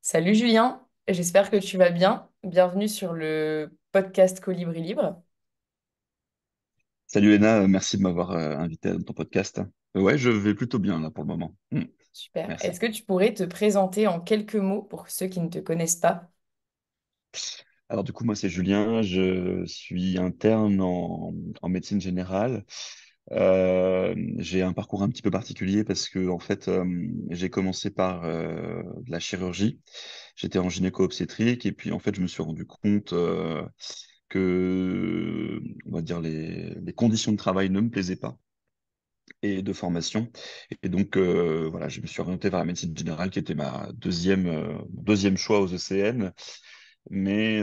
Salut Julien, j'espère que tu vas bien. Bienvenue sur le podcast Colibri Libre. Salut Léna, merci de m'avoir invité à ton podcast. Ouais, je vais plutôt bien là pour le moment. Super. Merci. Est-ce que tu pourrais te présenter en quelques mots pour ceux qui ne te connaissent pas? Alors du coup, moi c'est Julien, je suis interne en médecine générale. J'ai un parcours un petit peu particulier parce que en fait, j'ai commencé par de la chirurgie. J'étais en gynéco-obstétrique et puis en fait, je me suis rendu compte que, on va dire, les conditions de travail ne me plaisaient pas. Et de formation. Et donc, voilà, je me suis orienté vers la médecine générale, qui était ma mon deuxième choix aux ECN. Mais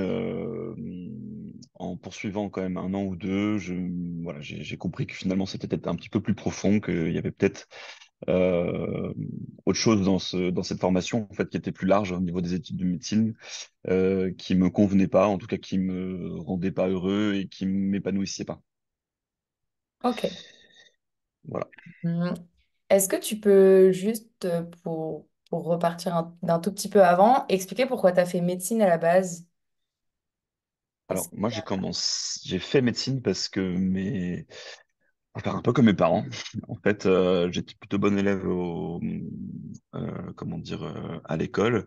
en poursuivant quand même un an ou deux, voilà, j'ai compris que finalement, c'était peut-être un petit peu plus profond, qu'il y avait peut-être euh, autre chose dans cette formation, en fait, qui était plus large au niveau des études de médecine, qui me convenait pas, en tout cas, qui me rendait pas heureux et qui m'épanouissait pas. Ok. Voilà. Hum, Est-ce que tu peux juste, pour repartir d'un tout petit peu avant, expliquer pourquoi tu as fait médecine à la base? Est-ce Alors, que moi, j'ai fait médecine parce que enfin, un peu comme mes parents. En fait, j'étais plutôt bon élève comment dire, à l'école.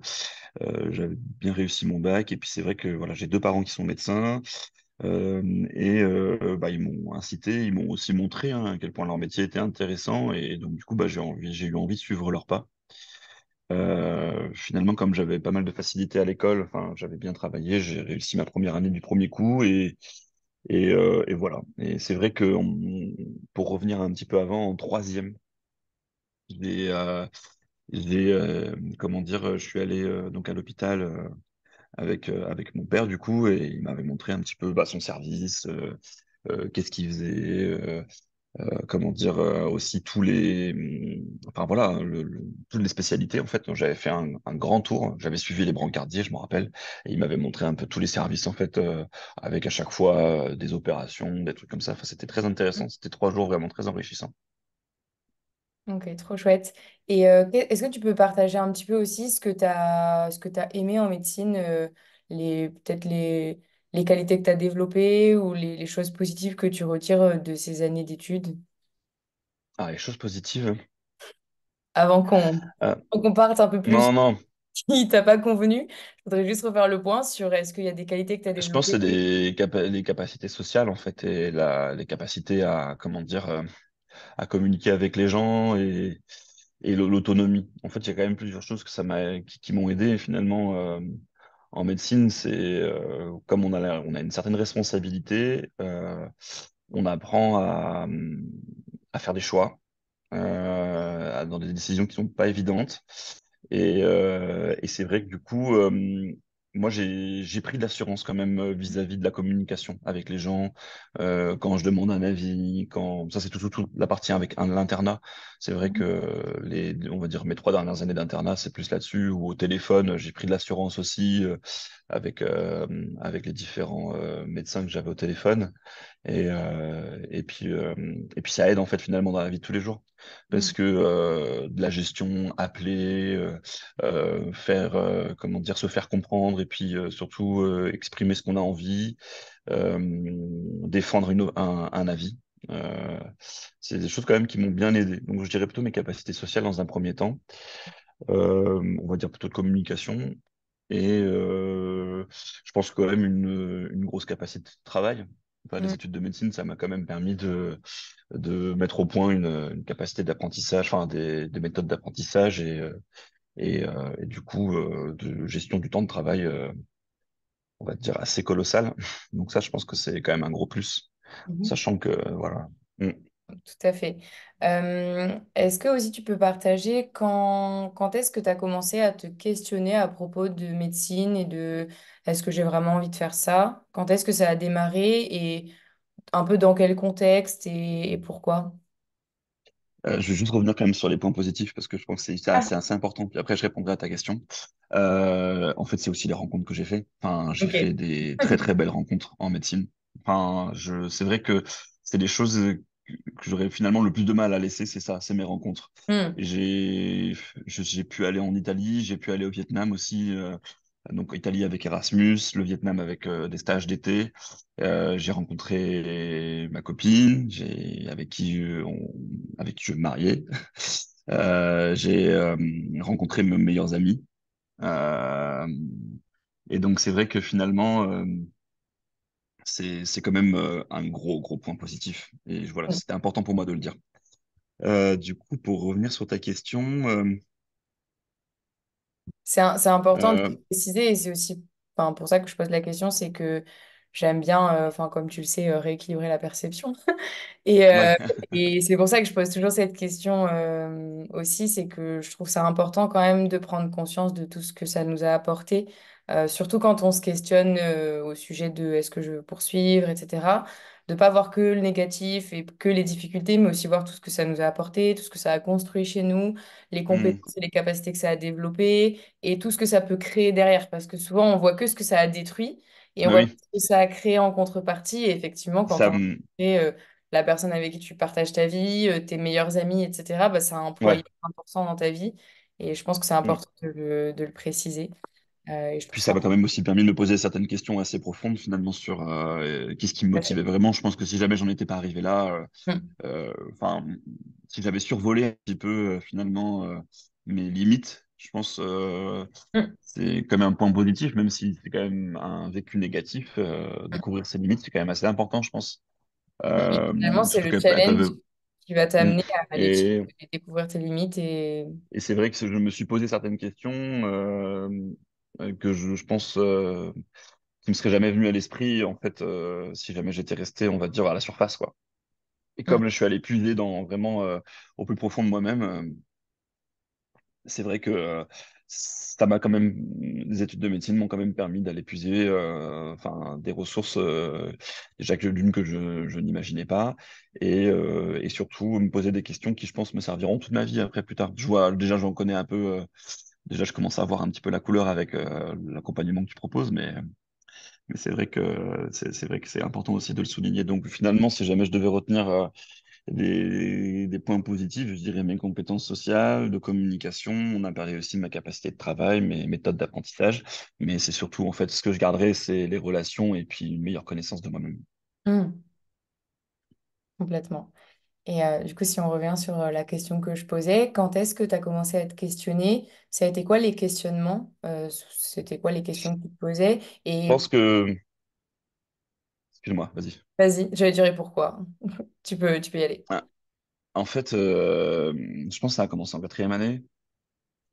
J'avais bien réussi mon bac. Et puis, c'est vrai que voilà, j'ai deux parents qui sont médecins. Bah, ils m'ont incité, ils m'ont aussi montré à quel point leur métier était intéressant. Et donc, du coup, bah, j'ai eu envie de suivre leurs pas. Finalement, comme j'avais pas mal de facilité à l'école, enfin, j'avais bien travaillé, j'ai réussi ma première année du premier coup et voilà. Et c'est vrai que pour revenir un petit peu avant, en troisième, j'ai, euh, comment dire, je suis allé donc à l'hôpital avec mon père du coup, et il m'avait montré un petit peu bah, son service, qu'est-ce qu'il faisait, comment dire, aussi enfin voilà, toutes les spécialités en fait. Donc, j'avais fait un grand tour, j'avais suivi les brancardiers, je me rappelle, et il m'avait montré un peu tous les services en fait, avec à chaque fois des opérations, des trucs comme ça. Enfin, c'était très intéressant, c'était 3 jours vraiment très enrichissants. Ok, trop chouette. Et est-ce que tu peux partager un petit peu aussi ce que tu aimé en médecine, peut-être les qualités que tu as développées ou les choses positives que tu retires de ces années d'études Ah, les choses positives. avant Euh, qu'on parte un peu plus non, non, qui t'a pas convenu? Je voudrais juste refaire le point sur est-ce qu'il y a des qualités que tu as je pense que développées? c'est les capacités sociales en fait et les capacités à comment dire à communiquer avec les gens et l'autonomie. En fait, il y a quand même plusieurs choses que qui m'ont aidé finalement en médecine. C'est comme on a une certaine responsabilité, on apprend à faire des choix dans des décisions qui sont pas évidentes. Et c'est vrai que du coup, moi, j'ai pris de l'assurance quand même vis-à-vis de la communication avec les gens, quand je demande un avis, quand ça c'est toute la partie avec l'internat. C'est vrai que on va dire mes 3 dernières années d'internat, c'est plus là-dessus. Ou au téléphone, j'ai pris de l'assurance aussi avec avec les différents médecins que j'avais au téléphone. Et puis ça aide en fait finalement dans la vie de tous les jours parce Mhm. que de la gestion, appeler, faire comment dire, se faire comprendre et puis surtout exprimer ce qu'on a envie, euh, défendre un avis. Euh, c'est des choses quand même qui m'ont bien aidé. Donc je dirais plutôt mes capacités sociales dans un premier temps. On va dire plutôt de communication. Et je pense quand même une grosse capacité de travail. Enfin, les Mhm. études de médecine, ça m'a quand même permis de mettre au point une capacité d'apprentissage, enfin des méthodes d'apprentissage et du coup de gestion du temps de travail, on va dire assez colossal. Donc ça, je pense que c'est quand même un gros plus, Mhm. sachant que voilà. Mm. Tout à fait. Est-ce que aussi tu peux partager quand est-ce que tu as commencé à te questionner à propos de médecine et de est-ce que j'ai vraiment envie de faire ça? Quand est-ce que ça a démarré et un peu dans quel contexte et pourquoi? Je vais juste revenir quand même sur les points positifs parce que je pense que Ah, c'est assez important. Puis après, je répondrai à ta question. En fait, c'est aussi les rencontres que j'ai fait. Enfin, j'ai fait ok. des très très belles rencontres en médecine. Enfin, c'est vrai que c'est des choses que j'aurais finalement le plus de mal à laisser, c'est ça, c'est mes rencontres. Hmm. J'ai pu aller en Italie, j'ai pu aller au Vietnam aussi. Donc Italie avec Erasmus, le Vietnam avec des stages d'été. J'ai rencontré ma copine, avec qui je me mariais. J'ai rencontré mes meilleurs amis. Euh, et donc c'est vrai que finalement, c'est quand même un gros point positif. Et voilà, c'était important pour moi de le dire. Du coup, pour revenir sur ta question, C'est important de euh, le préciser et c'est aussi enfin, pour ça que je pose la question, c'est que j'aime bien, enfin, comme tu le sais, rééquilibrer la perception. Et, ouais, et c'est pour ça que je pose toujours cette question aussi, c'est que je trouve ça important quand même de prendre conscience de tout ce que ça nous a apporté, surtout quand on se questionne au sujet de est-ce que je veux poursuivre, etc. De pas voir que le négatif et que les difficultés, mais aussi voir tout ce que ça nous a apporté, tout ce que ça a construit chez nous, les hmm, compétences et les capacités que ça a développées et tout ce que ça peut créer derrière. Parce que souvent, on voit que ce que ça a détruit et on bah voit pas oui, ce que ça a créé en contrepartie. Et effectivement, quand ça, on fait la personne avec qui tu partages ta vie, tes meilleurs amis, etc., bah, ça a un poids ouais. hyper important dans ta vie. Et je pense que c'est Hmm. important de le préciser. Et je trouve Puis ça ça... m'a quand même aussi permis de me poser certaines questions assez profondes finalement sur qu'est-ce qui me motivait vraiment. Je pense que si jamais j'en étais pas arrivé là, Mm, enfin, si j'avais survolé un petit peu finalement mes limites, je pense mm. c'est quand même un point positif, même si c'est quand même un vécu négatif. Découvrir ses limites, c'est quand même assez important, je pense. Et finalement, c'est Surtout le qu'elles challenge peuvent. qui va Mm. t'amener à aller Et, découvrir tes limites. Et... et c'est vrai que je me suis posé certaines questions que je pense qui me seraient jamais venues à l'esprit, en fait, si jamais j'étais resté, on va dire, à la surface, quoi. Et Mm, comme je suis allé puiser dans vraiment au plus profond de moi-même, c'est vrai que ça m'a quand même, les études de médecine m'ont quand même permis d'aller puiser enfin, des ressources déjà que d'une que je n'imaginais pas et surtout me poser des questions qui, je pense, me serviront toute ma vie après plus tard. Je vois, déjà, j'en connais un peu, déjà, je commence à voir un petit peu la couleur avec l'accompagnement que tu proposes, mais c'est vrai que c'est important aussi de le souligner. Donc finalement, si jamais je devais retenir des points positifs, je dirais mes compétences sociales, de communication. On a parlé aussi de ma capacité de travail, mes méthodes d'apprentissage. Mais c'est surtout, en fait, ce que je garderai, c'est les relations et puis une meilleure connaissance de moi-même. mm, complètement. Et du coup, si on revient sur la question que je posais, quand est-ce que tu as commencé à te questionner? Ça a été quoi les questionnements? C'était quoi les questions que tu te posais? Je Et pense que, excuse-moi, vas-y. vas-y, j'allais dire et pourquoi. Tu peux y aller. Ah, en fait, je pense que ça a commencé en quatrième année.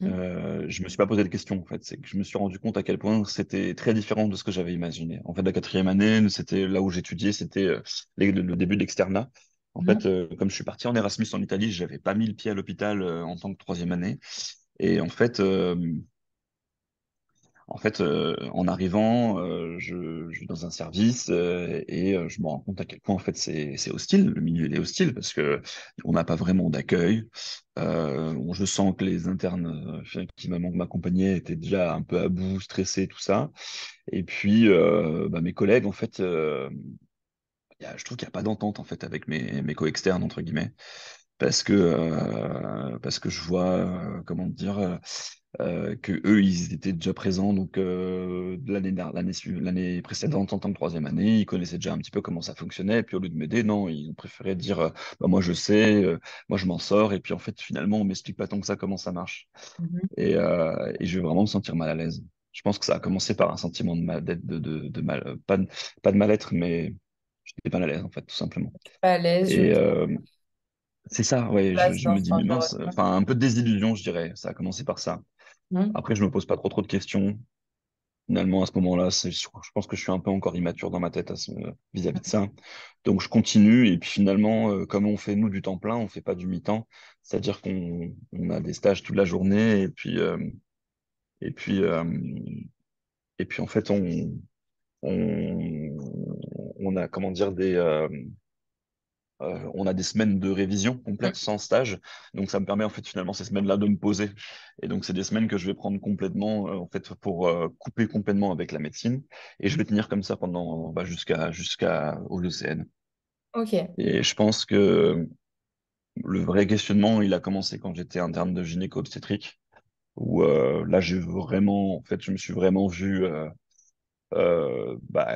Mm. Je me suis pas posé de questions en fait, c'est que je me suis rendu compte à quel point c'était très différent de ce que j'avais imaginé. En fait, la quatrième année, c'était là où j'étudiais, c'était le début de l'externat. En fait, Mhm. comme je suis parti en Erasmus en Italie, j'avais pas mis le pied à l'hôpital en tant que troisième année. Et en fait, en arrivant, je vais dans un service et je me rends compte à quel point en fait c'est hostile. Le milieu il est hostile parce que on n'a pas vraiment d'accueil. Je sens que les internes qui m'accompagnaient étaient déjà un peu à bout, stressés, tout ça. Et puis bah, mes collègues, en fait, je trouve qu'il n'y a pas d'entente en fait avec mes co-externes entre guillemets parce que je vois comment dire que eux ils étaient déjà présents donc l'année précédente en tant que troisième année ils connaissaient déjà un petit peu comment ça fonctionnait et puis au lieu de m'aider non ils ont préféré dire bah, moi je sais moi je m'en sors et puis en fait finalement on m'explique pas tant que ça comment ça marche Mhm. et je vais vraiment me sentir mal à l'aise. Je pense que ça a commencé par un sentiment de mal d'être de mal pas de mal-être mais j'étais pas à l'aise en fait tout simplement Pas à l'aise, je me et c'est ça, ouais, place je dans me cet dis, mais mince, environnement. enfin, un peu de désillusion, je dirais. Ça a commencé par ça. Mhm. Après, je me pose pas trop de questions. Finalement, à ce moment-là, je pense que je suis un peu encore immature dans ma tête vis-à-vis de ça. Donc, je continue. Et puis, finalement, comme on fait, nous, du temps plein, on fait pas du mi-temps. C'est-à-dire qu'on a des stages toute la journée. Et puis, euh, et puis en fait, on, on a, comment dire, on a des semaines de révision complète sans stage, donc ça me permet en fait finalement ces semaines-là de me poser. Et donc c'est des semaines que je vais prendre complètement en fait pour couper complètement avec la médecine, et je vais tenir comme ça pendant bah, jusqu'à au lycéenne. Ok. Et je pense que le vrai questionnement, il a commencé quand j'étais interne de gynéco-obstétrique, où là, j'ai vraiment, en fait, je me suis vraiment vu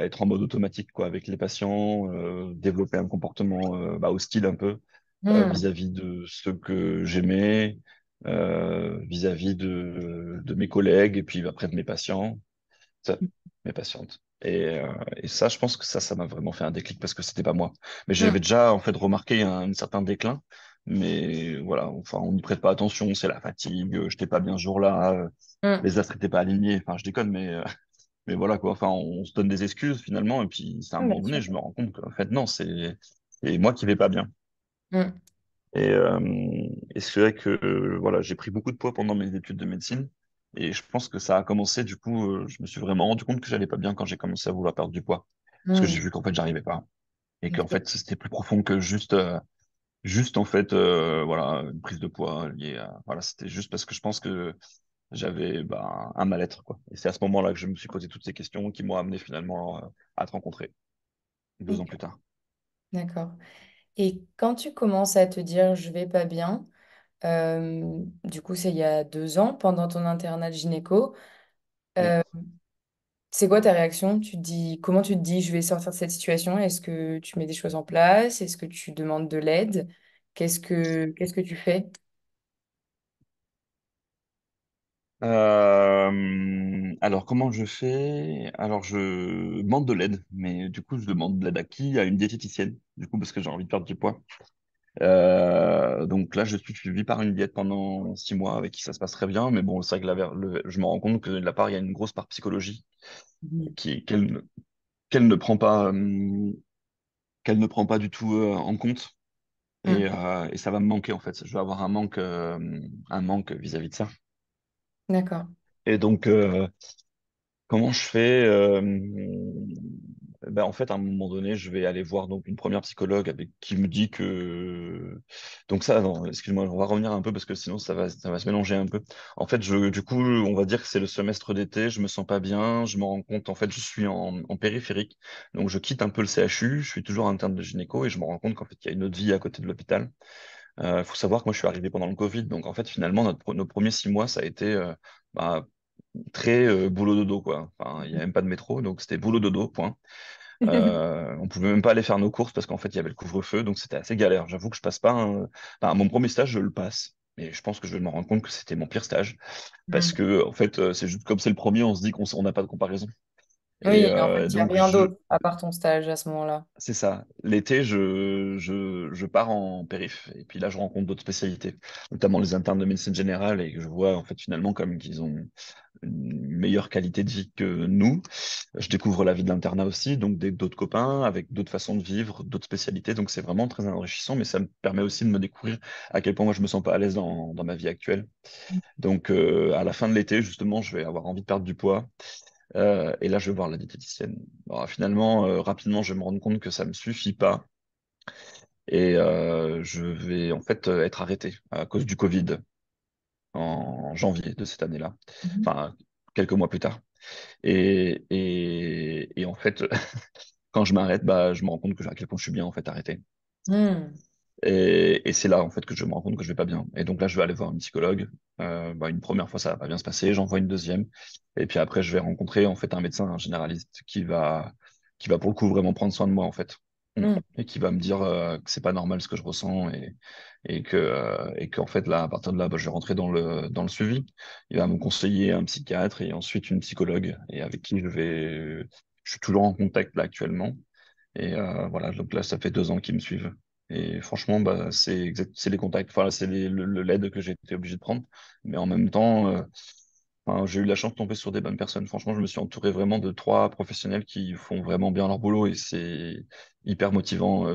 être en mode automatique, quoi, avec les patients, développer un comportement hostile un peu Hmm. vis-à-vis de ceux que j'aimais, vis-à-vis de mes collègues, et puis après de mes patients, ça, mes patientes. Et ça, je pense que ça m'a vraiment fait un déclic parce que c'était pas moi. Mais j'avais Hmm. déjà en fait remarqué un certain déclin. Mais voilà, enfin, on n'y prête pas attention, c'est la fatigue, j'étais pas bien ce jour-là, Hmm. les astres n'étaient pas alignés, enfin je déconne, mais voilà quoi, enfin on se donne des excuses finalement, et puis c'est à un Hmm, moment bien sûr. donné, je me rends compte qu'en fait non, c'est moi qui vais pas bien. Hmm. Et, euh, et c'est vrai que voilà, j'ai pris beaucoup de poids pendant mes études de médecine. Et je pense que ça a commencé, du coup, je me suis vraiment rendu compte que j'allais pas bien quand j'ai commencé à vouloir perdre du poids. Parce que j'ai Hmm. vu qu'en fait, j'arrivais pas. Et qu'en Ok. fait, c'était plus profond que juste en fait, voilà, une prise de poids liée à, voilà, c'était juste parce que je pense que j'avais un mal-être, quoi. Et c'est à ce moment-là que je me suis posé toutes ces questions qui m'ont amené finalement à te rencontrer 2 ans Ok. plus tard. D'accord. Et quand tu commences à te dire je vais pas bien, du coup c'est il y a 2 ans pendant ton internat de gynéco, Mm. euh, c'est quoi ta réaction? Tu te dis comment tu te dis je vais sortir de cette situation? Est-ce que tu mets des choses en place? Est-ce que tu demandes de l'aide? Qu'est-ce que tu fais? Alors, comment je fais? Alors, je demande de l'aide, mais du coup, je demande de l'aide à qui? À une diététicienne, du coup, parce que j'ai envie de perdre du poids. Donc là, je suis suivi par une diète pendant 6 mois avec qui ça se passe très bien, mais bon, c'est vrai que je me rends compte que de la part, il y a une grosse part psychologie Mhm. qu'elle ne prend pas, qu'elle ne prend pas du tout en compte. Hmm. Et ça va me manquer en fait. Je vais avoir un manque vis-à-vis de ça. D'accord. Et donc, comment je fais? En fait, à un moment donné, je vais aller voir donc une première psychologue avec qui me dit que donc ça, non, excuse-moi, on va revenir un peu parce que sinon ça va se mélanger un peu. En fait, du coup, on va dire que c'est le semestre d'été, je me sens pas bien, je me rends compte en fait, je suis en périphérique, donc je quitte un peu le CHU, je suis toujours interne de gynéco et je me rends compte qu'en fait, il y a une autre vie à côté de l'hôpital. Il faut savoir que moi, je suis arrivé pendant le Covid, donc en fait, finalement, nos premiers 6 mois, ça a été bah, très boulot dodo quoi. Enfin, il n'y a même pas de métro, donc c'était boulot dodo, point. On pouvait même pas aller faire nos courses parce qu'en fait il y avait le couvre-feu, donc c'était assez galère. J'avoue que je passe pas mon premier stage, je le passe, mais je pense que je vais me rendre compte que c'était mon pire stage parce Hmm. que en fait c'est juste comme c'est le premier, on se dit qu'on n'a pas de comparaison. Et Oui, en fait, il n'y a donc rien d'autre à part ton stage à ce moment-là. c'est ça. L'été, je pars en périph. Et puis là, je rencontre d'autres spécialités, notamment les internes de médecine générale, et que je vois en fait finalement comme qu'ils ont une meilleure qualité de vie que nous. Je découvre la vie de l'internat aussi, donc d'autres copains avec d'autres façons de vivre, d'autres spécialités. Donc c'est vraiment très enrichissant, mais ça me permet aussi de me découvrir à quel point moi je me sens pas à l'aise dans ma vie actuelle. Donc à la fin de l'été, justement, je vais avoir envie de perdre du poids. Et là, je vais voir la diététicienne. Bon, finalement, rapidement, je vais me rendre compte que ça me suffit pas. Et je vais en fait être arrêté à cause du Covid en janvier de cette année-là. Mhm. Enfin, quelques mois plus tard. Et en fait, quand je m'arrête, je me rends compte à quel point je suis bien en fait arrêté. Hmm. Et c'est là en fait que je me rends compte que je vais pas bien. Et donc là, je vais aller voir une psychologue. Une première fois, ça va pas bien se passer. J'en vois une deuxième. Et puis après, je vais rencontrer en fait un médecin, un généraliste, qui va pour le coup vraiment prendre soin de moi en fait. Hmm. Et qui va me dire que c'est pas normal ce que je ressens et qu'en fait là, à partir de là, je vais rentrer dans le suivi. Il va me conseiller un psychiatre et ensuite une psychologue et avec qui je suis toujours en contact là actuellement. Et voilà, donc là, ça fait 2 ans qu'ils me suivent. Et franchement, c'est les contacts, enfin, c'est l'aide que j'ai été obligé de prendre. Mais en même temps, enfin, j'ai eu la chance de tomber sur des bonnes personnes. Franchement, je me suis entouré vraiment de 3 professionnels qui font vraiment bien leur boulot et c'est hyper motivant.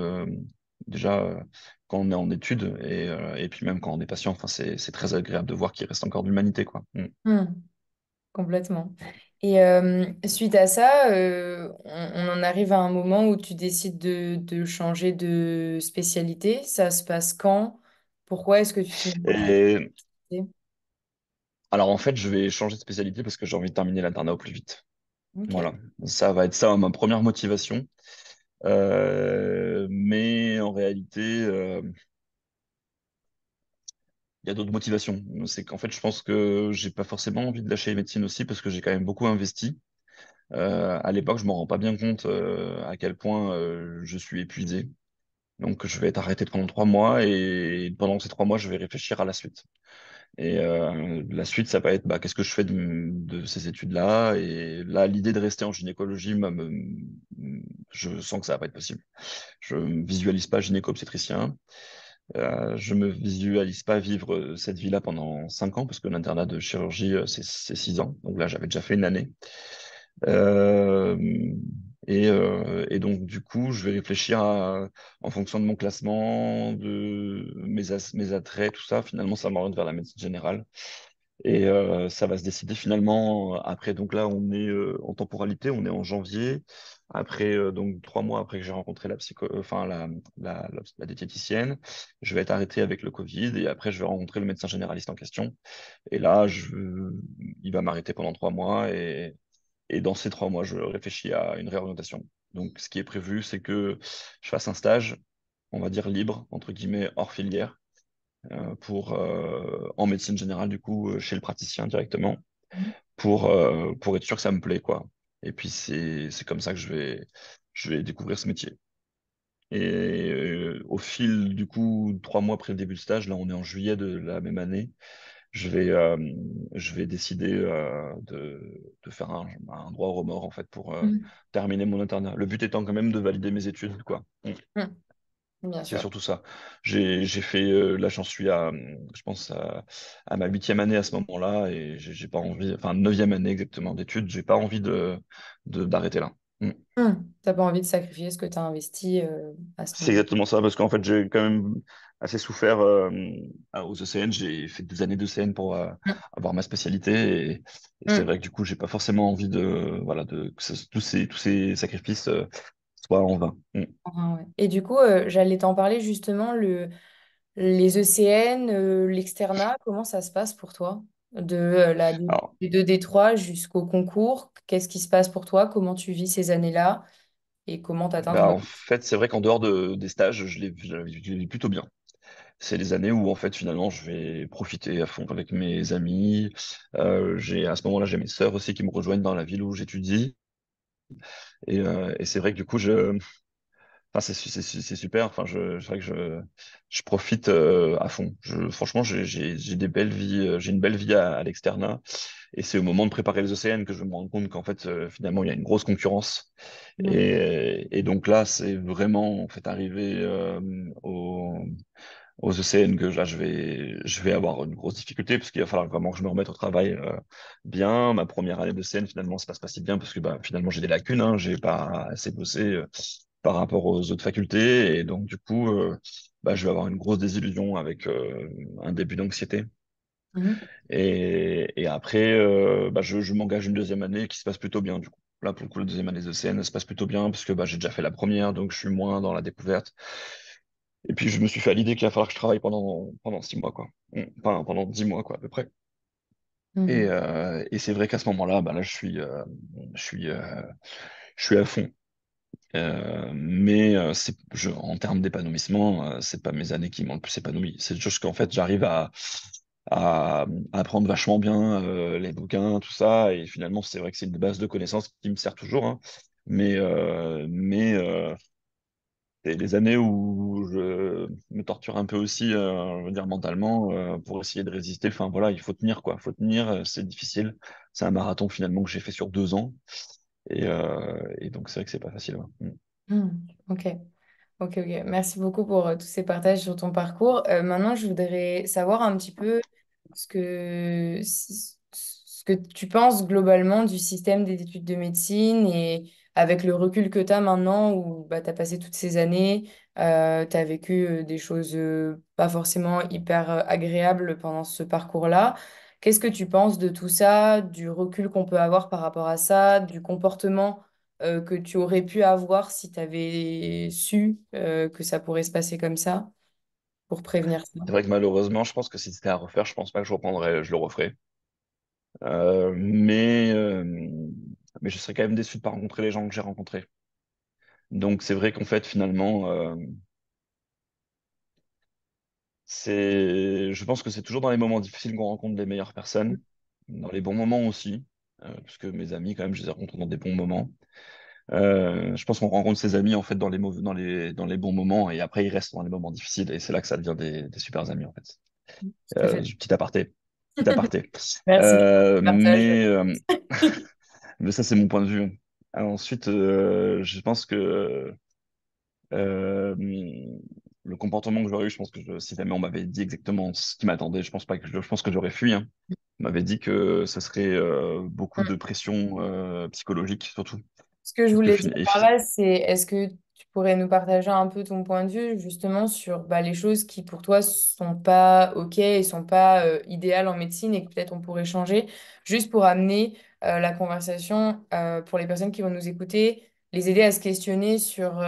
Déjà, quand on est en études et puis même quand on est patient, enfin, c'est très agréable de voir qu'il reste encore de l'humanité, quoi. Mm. Hmm. Complètement. Et suite à ça, on en arrive à un moment où tu décides de changer de spécialité. Ça se passe quand? Pourquoi est-ce que tu finalement tu Et fais? alors, en fait, je vais changer de spécialité parce que j'ai envie de terminer l'internat au plus vite. Ok. Voilà, ça va être ça ma première motivation. Mais en réalité, il y a d'autres motivations. C'est qu'en fait, je pense que j'ai pas forcément envie de lâcher médecine aussi parce que j'ai quand même beaucoup investi. À l'époque, je me rends pas bien compte à quel point je suis épuisé. Donc, je vais être arrêté pendant 3 mois et pendant ces 3 mois, je vais réfléchir à la suite. Et la suite, ça va être bah, qu'est-ce que je fais de ces études-là. Et là, l'idée de rester en gynécologie, je sens que ça va pas être possible. Je me visualise pas gynéco-obstétricien. Je me visualise pas vivre cette vie-là pendant 5 ans parce que l'internat de chirurgie, c'est 6 ans. Donc là, j'avais déjà fait une année. Euh, et donc, du coup, je vais réfléchir en fonction de mon classement, de mes attraits, tout ça. Finalement, ça m'oriente vers la médecine générale. Et ça va se décider finalement après. Donc là, on est en temporalité, on est en janvier. Après, donc 3 mois après que j'ai rencontré enfin la diététicienne, je vais être arrêté avec le Covid et après, je vais rencontrer le médecin généraliste en question. Et là, il va m'arrêter pendant 3 mois et dans ces 3 mois, je réfléchis à une réorientation. Donc, ce qui est prévu, c'est que je fasse un stage, on va dire libre, entre guillemets, hors filière, en médecine générale, du coup, chez le praticien directement, pour être sûr que ça me plaît, quoi. Et puis, c'est comme ça que je vais découvrir ce métier. Et au fil, du coup, 3 mois après le début du stage, là, on est en juillet de la même année, je vais, euh, je vais décider de faire un droit au remords, en fait, pour Mhm. terminer mon internat. Le but étant quand même de valider mes études, quoi. Mhm. Bien C'est sûr. surtout ça. J'ai fait, là, j'en suis je pense, à ma 8e année à ce moment-là, et j'ai pas envie, enfin, 9e année exactement d'études, j'ai pas envie d'arrêter là. Mm. T'as pas envie de sacrifier ce que tu as investi à ce C'est moment. exactement ça, parce qu'en fait, j'ai quand même assez souffert aux ECN. J'ai fait des années d'ECN pour avoir ma spécialité, et c'est Mm. vrai que du coup, j'ai pas forcément envie voilà, tous ces sacrifices soient en vain. Mm. Ah ouais. Et du coup, j'allais t'en parler justement, les ECN, l'externat, comment ça se passe pour toi? De Alors, du 2D3 jusqu'au concours, qu'est-ce qui se passe pour toi? Comment tu vis ces années-là? Et comment t'atteins ton bah, en objectif? fait, c'est vrai qu'en dehors des stages, je les vis plutôt bien. C'est les années où, en fait, finalement, je vais profiter à fond avec mes amis. À ce moment-là, j'ai mes sœurs aussi qui me rejoignent dans la ville où j'étudie. Et c'est vrai que du coup, enfin, c'est super. Enfin, c'est vrai que je profite à fond. Franchement, j'ai des belles vies, j'ai une belle vie à l'externat. Et c'est au moment de préparer les OCN que je me rends compte qu'en fait, finalement, il y a une grosse concurrence. Mm. Et donc là, c'est vraiment en fait arrivé aux ECN que là, je vais avoir une grosse difficulté parce qu'il va falloir vraiment que je me remette au travail bien. Ma première année de CN, finalement, ça passe pas si bien parce que bah, finalement, j'ai des lacunes, hein, j'ai pas assez bossé par rapport aux autres facultés. Et donc, du coup, bah, je vais avoir une grosse désillusion avec un début d'anxiété. Mhm. Et après, bah, je m'engage une deuxième année qui se passe plutôt bien, du coup. Là, pour le coup, la deuxième année de CN se passe plutôt bien parce que bah, j'ai déjà fait la première, donc je suis moins dans la découverte. Et puis, je me suis fait à l'idée qu'il va falloir que je travaille pendant 6 mois, quoi. Enfin, pendant 10 mois, quoi, à peu près. Et, Mhm. euh, et c'est vrai qu'à ce moment-là, bah, là, je suis, je suis à fond. Mais en termes d'épanouissement, c'est pas mes années qui m'ont le plus épanoui. C'est juste qu'en fait, j'arrive à apprendre vachement bien les bouquins, tout ça. Et finalement, c'est vrai que c'est une base de connaissances qui me sert toujours, hein. Mais c'est les années où je me torture un peu aussi, on va dire mentalement, pour essayer de résister. Enfin voilà, il faut tenir quoi, faut tenir. C'est difficile. C'est un marathon finalement que j'ai fait sur 2 ans, et donc c'est vrai que c'est pas facile, ouais. Mm. Mhm. Ok. Ok, ok. Merci beaucoup pour tous ces partages sur ton parcours. Maintenant, je voudrais savoir un petit peu ce que tu penses globalement du système des études de médecine et avec le recul que tu as maintenant où bah, tu as passé toutes ces années, tu as vécu des choses pas forcément hyper agréables pendant ce parcours-là. Qu'est-ce que tu penses de tout ça, du recul qu'on peut avoir par rapport à ça, du comportement que tu aurais pu avoir si tu avais su que ça pourrait se passer comme ça pour prévenir ça? C'est vrai que malheureusement, je pense que si c'était à refaire, je pense pas que je le referais. Mais je serais quand même déçu de pas rencontrer les gens que j'ai rencontrés. Donc c'est vrai qu'en fait, finalement, je pense que c'est toujours dans les moments difficiles qu'on rencontre les meilleures personnes, dans les bons moments aussi, parce que mes amis, quand même, je les ai rencontrés dans des bons moments. Je pense qu'on rencontre ses amis en fait dans les bons moments et après ils restent dans les moments difficiles et c'est là que ça devient des super amis en fait. Tout à fait. Petit aparté, petit aparté. Merci pour Euh, le partage. mais, euh, mais ça c'est mon point de vue. Ensuite, je pense que euh, le comportement que j'aurais eu, je pense que si jamais on m'avait dit exactement ce qui m'attendait, je pense pas que je pense que j'aurais fui, hein. On m'avait dit que ce serait beaucoup de pression psychologique surtout. Ce que je Parce que voulais dire par là, c'est est-ce que tu pourrais nous partager un peu ton point de vue justement sur bah, les choses qui pour toi sont pas OK et sont pas idéales en médecine et que peut-être on pourrait changer, juste pour amener la conversation pour les personnes qui vont nous écouter, les aider à se questionner sur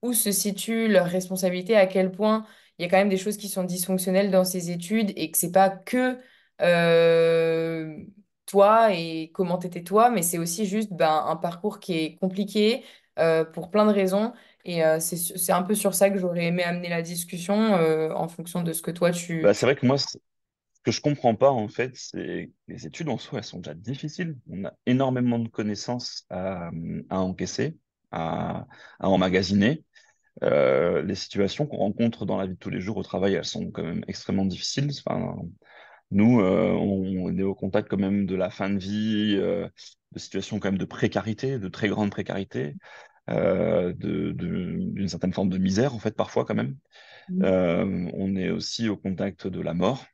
où se situe leur responsabilité, à quel point il y a quand même des choses qui sont dysfonctionnelles dans ces études et que c'est pas que euh, toi et comment t'étais toi, mais c'est aussi juste ben, un parcours qui est compliqué pour plein de raisons. Et c'est un peu sur ça que j'aurais aimé amener la discussion en fonction de ce que toi c'est vrai que moi, ce que je comprends pas, en fait, c'est que les études en soi, elles sont déjà difficiles. On a énormément de connaissances à encaisser, à emmagasiner. Les situations qu'on rencontre dans la vie de tous les jours au travail, elles sont quand même extrêmement difficiles. Enfin, nous, on est au contact quand même de la fin de vie, de situations quand même de précarité, de très grande précarité, d'une certaine forme de misère, en fait, parfois quand même. Mm, On est aussi au contact de la mort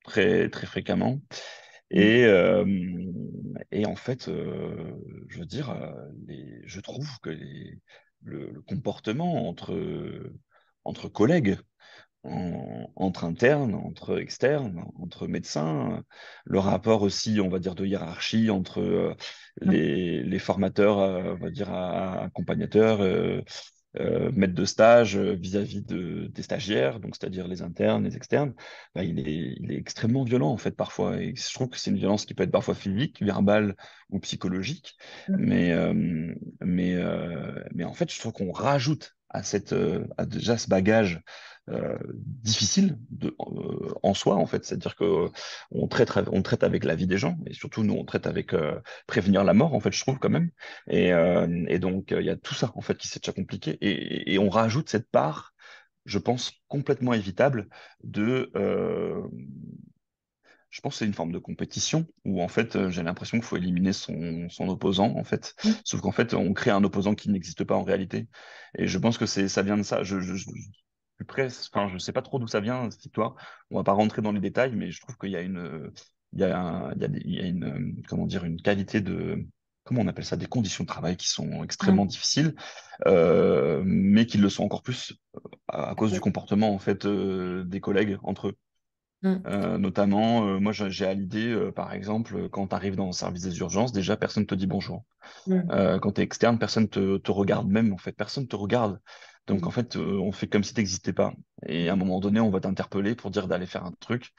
très, très fréquemment. mm, Et, euh, et en fait, je veux dire, je trouve que le comportement entre collègues, entre internes, entre externes, entre médecins, le rapport aussi, on va dire, de hiérarchie entre mm, les formateurs, on va dire, accompagnateurs, maître de stage vis-à-vis des stagiaires, donc c'est-à-dire les internes, les externes, bah, il est extrêmement violent en fait parfois. Et je trouve que c'est une violence qui peut être parfois physique, verbale ou psychologique, mm, mais, mais en fait, je trouve qu'on rajoute à déjà ce bagage difficile en soi en fait, c'est-à-dire que on traite avec la vie des gens et surtout nous on traite avec prévenir la mort en fait, je trouve quand même. Et donc, il y a tout ça, en fait, qui s'est déjà compliqué. Et on rajoute cette part, je pense, complètement évitable de. Je pense que c'est une forme de compétition où, en fait, j'ai l'impression qu'il faut éliminer son opposant, en fait. mm, Sauf qu'en fait, on crée un opposant qui n'existe pas en réalité. Et je pense que ça vient de ça. Je suis presque, enfin, je sais pas trop d'où ça vient, cette histoire. On va pas rentrer dans les détails, mais je trouve qu'il y a il y a comment dire, une qualité de, comment on appelle ça, des conditions de travail qui sont extrêmement mm, difficiles, mais qui le sont encore plus à cause du comportement, en fait, des collègues entre eux. mm, Notamment, moi, j'ai à l'idée, par exemple, quand tu arrives dans le service des urgences, déjà, personne te dit bonjour. mm, Quand tu es externe, personne te regarde même, en fait, personne te regarde. Donc, en mm, fait, on fait comme si tu n'existais pas. Et à un moment donné, on va t'interpeller pour dire d'aller faire un truc.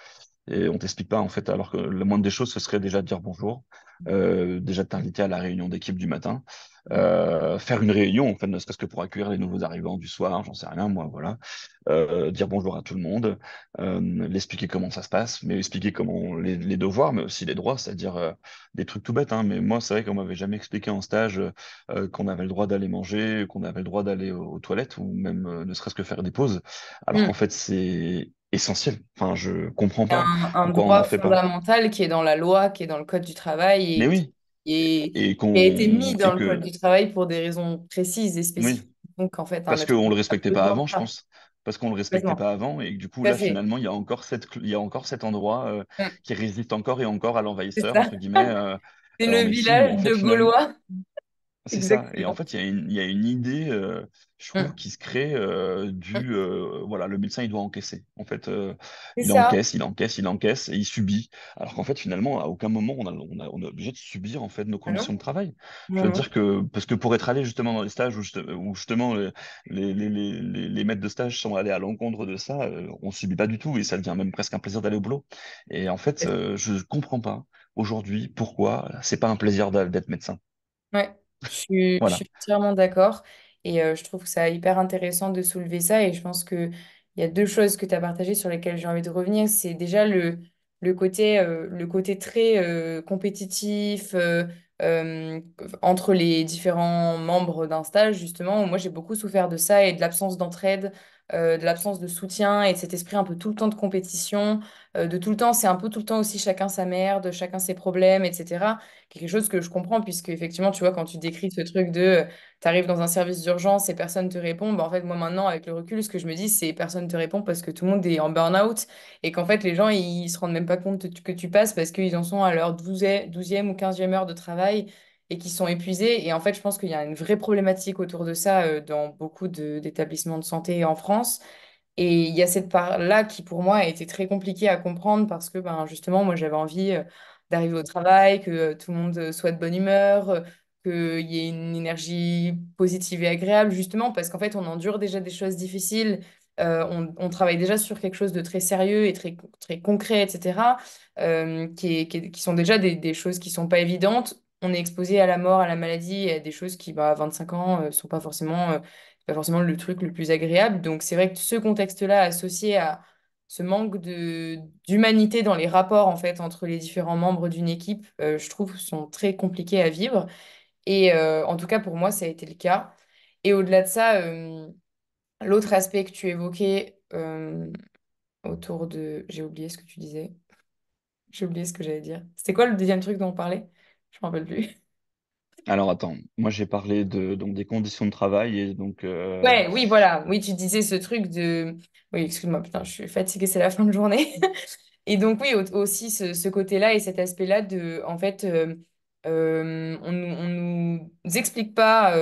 Et on t'explique pas, en fait, alors que la moindre des choses, ce serait déjà de dire bonjour, déjà de t'inviter à la réunion d'équipe du matin, faire une réunion, en fait, ne serait-ce que pour accueillir les nouveaux arrivants du soir, j'en sais rien, moi, voilà. Dire bonjour à tout le monde, l'expliquer comment ça se passe, mais expliquer comment les devoirs, mais aussi les droits, c'est-à-dire des trucs tout bêtes, hein. Mais moi, c'est vrai qu'on m'avait jamais expliqué en stage qu'on avait le droit d'aller manger, qu'on avait le droit d'aller aux toilettes, ou même ne serait-ce que faire des pauses, alors qu'en mm. fait, c'est essentiel. Enfin, je comprends Il y a pas un pourquoi on n'en droit fait pas. fondamental qui est dans la loi, qui est dans le Code du travail Mais oui, et qui a été mis dans et le Code que du travail pour des raisons précises et oui, spécifiques. Donc, en fait, un parce être qu'on humain le a respectait pas besoin de avant, je ça. pense. Parce qu'on le respectait Complètement. pas avant, et que du coup, Tout à là, fait. finalement, il y a encore cet endroit Mm. qui résiste encore et encore à C'est l'envahisseur, ça. entre guillemets, C'est en le médecine, où village en de fait, finalement, Gaulois. c'est ça. Et en Exactement. fait, il y a une idée, je trouve, Mm. qui se crée Mm. voilà, le médecin, il doit encaisser. En fait, C'est il ça. encaisse, il encaisse, il encaisse et il subit. Alors qu'en fait, finalement, à aucun moment, on est obligé de subir, en fait, nos Ah conditions non? de travail. Je Non, veux non. dire que, parce que pour être allé justement dans les stages où justement les maîtres de stage sont allés à l'encontre de ça, on subit pas du tout et ça devient même presque un plaisir d'aller au boulot. Et en fait, je comprends pas aujourd'hui pourquoi c'est pas un plaisir d'être médecin. Ouais, je Voilà. suis entièrement d'accord. Et je trouve que c'est hyper intéressant de soulever ça. Et je pense qu'il y a deux choses que tu as partagées sur lesquelles j'ai envie de revenir. C'est déjà le côté très compétitif euh, entre les différents membres d'un stage, justement. Où moi, j'ai beaucoup souffert de ça et de l'absence d'entraide, de l'absence de soutien et de cet esprit un peu tout le temps de compétition, de tout le temps, c'est un peu tout le temps aussi chacun sa merde, chacun ses problèmes, etc. Quelque chose que je comprends, puisque effectivement, tu vois, quand tu décris ce truc de tu arrives dans un service d'urgence et personne te répond, bah, en fait, moi maintenant, avec le recul, ce que je me dis, c'est personne te répond parce que tout le monde est en burn-out et qu'en fait, les gens, ils se rendent même pas compte que tu passes parce qu'ils en sont à leur 12e ou 15e heure de travail et qu'ils sont épuisés. Et en fait, je pense qu'il y a une vraie problématique autour de ça dans beaucoup d'établissements de santé en France. Et il y a cette part-là qui, pour moi, a été très compliquée à comprendre parce que, ben, justement, moi, j'avais envie d'arriver au travail, que tout le monde soit de bonne humeur, qu'il y ait une énergie positive et agréable, justement, parce qu'en fait, on endure déjà des choses difficiles, on travaille déjà sur quelque chose de très sérieux et très, très concret, etc., qui sont déjà des choses qui sont pas évidentes. On est exposé à la mort, à la maladie et à des choses qui, bah, à 25 ans, sont pas forcément le truc le plus agréable. Donc c'est vrai que ce contexte-là, associé à ce manque d'humanité dans les rapports en fait entre les différents membres d'une équipe, je trouve sont très compliqués à vivre. Et en tout cas pour moi, ça a été le cas. Et au-delà de ça, l'autre aspect que tu évoquais autour de... J'ai oublié ce que tu disais. J'ai oublié ce que j'allais dire. C'était quoi le deuxième truc dont on parlait? Je me rappelle plus. Alors attends, moi j'ai parlé de donc des conditions de travail et donc Ouais, oui, voilà. Oui, tu disais ce truc de... Oui, excuse-moi, putain, je suis fatiguée, c'est la fin de journée. Et donc oui, aussi ce côté-là et cet aspect-là de, en fait, on nous explique pas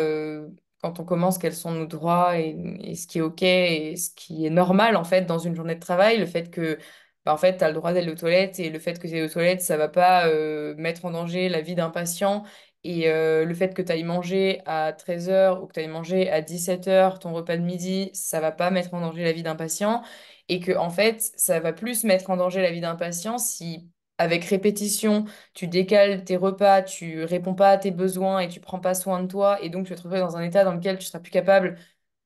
quand on commence quels sont nos droits et ce qui est OK et ce qui est normal en fait dans une journée de travail. Le fait que, bah, en fait, tu as le droit d'aller aux toilettes et le fait que tu es aux toilettes, ça va pas mettre en danger la vie d'un patient. Et le fait que tu ailles manger à 13 heures ou que tu ailles manger à 17 heures ton repas de midi, ça va pas mettre en danger la vie d'un patient et que en fait, ça va plus mettre en danger la vie d'un patient si, avec répétition, tu décales tes repas, tu réponds pas à tes besoins et tu prends pas soin de toi, et donc tu vas te retrouver dans un état dans lequel tu seras plus capable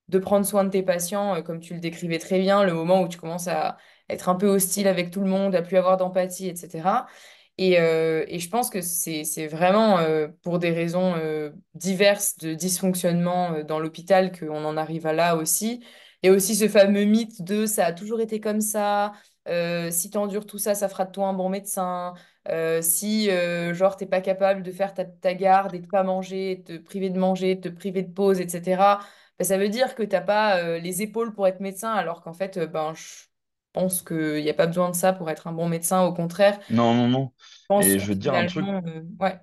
de prendre soin de tes patients, comme tu le décrivais très bien, le moment où tu commences à être un peu hostile avec tout le monde, à plus avoir d'empathie, etc. Et je pense que c'est vraiment pour des raisons diverses de dysfonctionnement dans l'hôpital qu'on en arrive à là aussi. Et aussi ce fameux mythe de ça a toujours été comme ça, si t'endures tout ça, ça fera de toi un bon médecin. Si genre t'es pas capable de faire ta garde et de pas manger, te priver de manger, te priver de pause, etc. Ben, ça veut dire que t'as pas les épaules pour être médecin, alors qu'en fait, ben, je pense qu'il n'y a pas besoin de ça pour être un bon médecin. Au contraire, non non non. pense Et je vais te dire un truc. finalement, ouais,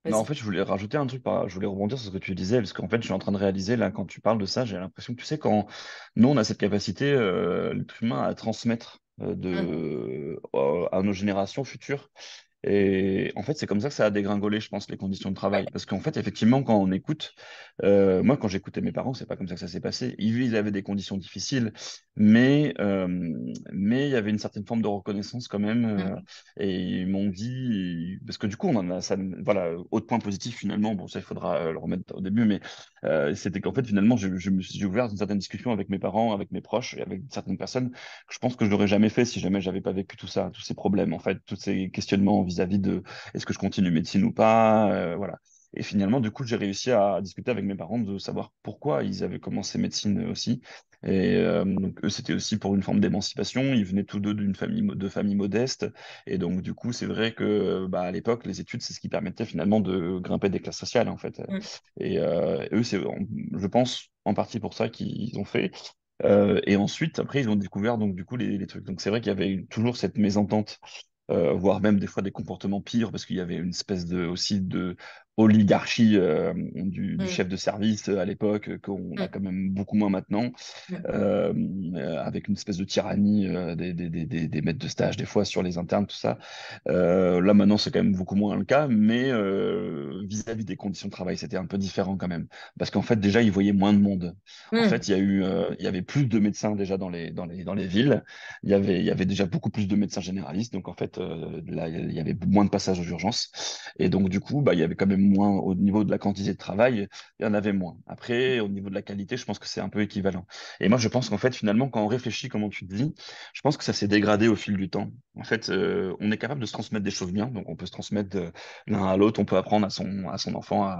Non, en vas-y. fait, je voulais rajouter un truc, je voulais rebondir sur ce que tu disais, parce qu'en fait, je suis en train de réaliser, là, quand tu parles de ça, j'ai l'impression que, tu sais, quand nous, on a cette capacité, l'être humain, à transmettre Mm, à nos générations futures. Et en fait, c'est comme ça que ça a dégringolé, je pense, les conditions de ouais, travail. Parce qu'en fait, effectivement, quand on écoute, moi, quand j'écoutais mes parents, c'est pas comme ça que ça s'est passé. Ils avaient des conditions difficiles, mais euh, mais il y avait une certaine forme de reconnaissance quand même. mm, Et ils m'ont dit, parce que du coup, on en a, ça, voilà, autre point positif finalement. Bon, ça, il faudra le remettre au début, mais c'était qu'en fait, finalement, j'ai ouvert une certaine discussion avec mes parents, avec mes proches et avec certaines personnes que je pense que je n'aurais jamais fait si jamais j'avais pas vécu tout ça, tous ces problèmes, en fait, tous ces questionnements vis-à-vis de est-ce que je continue médecine ou pas, voilà. Et finalement, du coup, j'ai réussi à discuter avec mes parents de savoir pourquoi ils avaient commencé médecine aussi. Et donc, eux, c'était aussi pour une forme d'émancipation. Ils venaient tous deux d'une famille, de familles modestes. Et donc, du coup, c'est vrai que bah, à l'époque, les études, c'est ce qui permettait finalement de grimper des classes sociales, en fait. mm, Et eux, je pense, en partie pour ça qu'ils ont fait. Et ensuite, après, ils ont découvert donc du coup les trucs. Donc c'est vrai qu'il y avait toujours cette mésentente, voire même des fois des comportements pires, parce qu'il y avait une espèce de aussi de oligarchie du mm, chef de service à l'époque qu'on a mm, quand même beaucoup moins maintenant, mm, euh, avec une espèce de tyrannie des maîtres de stage des fois sur les internes, tout ça. Là maintenant c'est quand même beaucoup moins le cas, mais vis-à-vis des conditions de travail, c'était un peu différent quand même, parce qu'en fait déjà ils voyaient moins de monde. En mm, fait, il y avait plus de médecins déjà dans les villes. Il y avait déjà beaucoup plus de médecins généralistes. Donc, en fait, là, il y avait moins de passages aux urgences. Et donc, du coup, bah, il y avait quand même moins au niveau de la quantité de travail, il y en avait moins. Après, au niveau de la qualité, je pense que c'est un peu équivalent. Et moi, je pense qu'en fait, finalement, quand on réfléchit, comment tu te dis, je pense que ça s'est dégradé au fil du temps. En fait, on est capable de se transmettre des choses bien, donc on peut se transmettre l'un à l'autre, on peut apprendre à son enfant,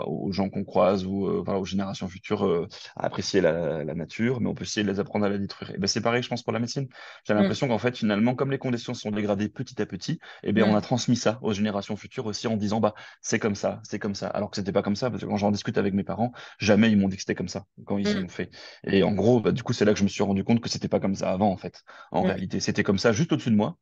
aux gens qu'on croise ou voilà, aux générations futures à apprécier la nature, mais on peut essayer de les apprendre à la détruire. Et ben, c'est pareil, je pense, pour la médecine. J'ai Mm, l'impression qu'en fait, finalement, comme les conditions sont dégradées petit à petit, eh bien, on a mm, transmis ça aux générations futures aussi en disant, bah, c'est comme ça, c'est comme ça. Alors que c'était pas comme ça, parce que quand j'en discute avec mes parents, jamais ils m'ont dit que c'était comme ça quand ils y mm, ont fait. Et en gros, bah, du coup, c'est là que je me suis rendu compte que c'était pas comme ça avant, en fait. En mm. réalité, c'était comme ça juste au-dessus de moi,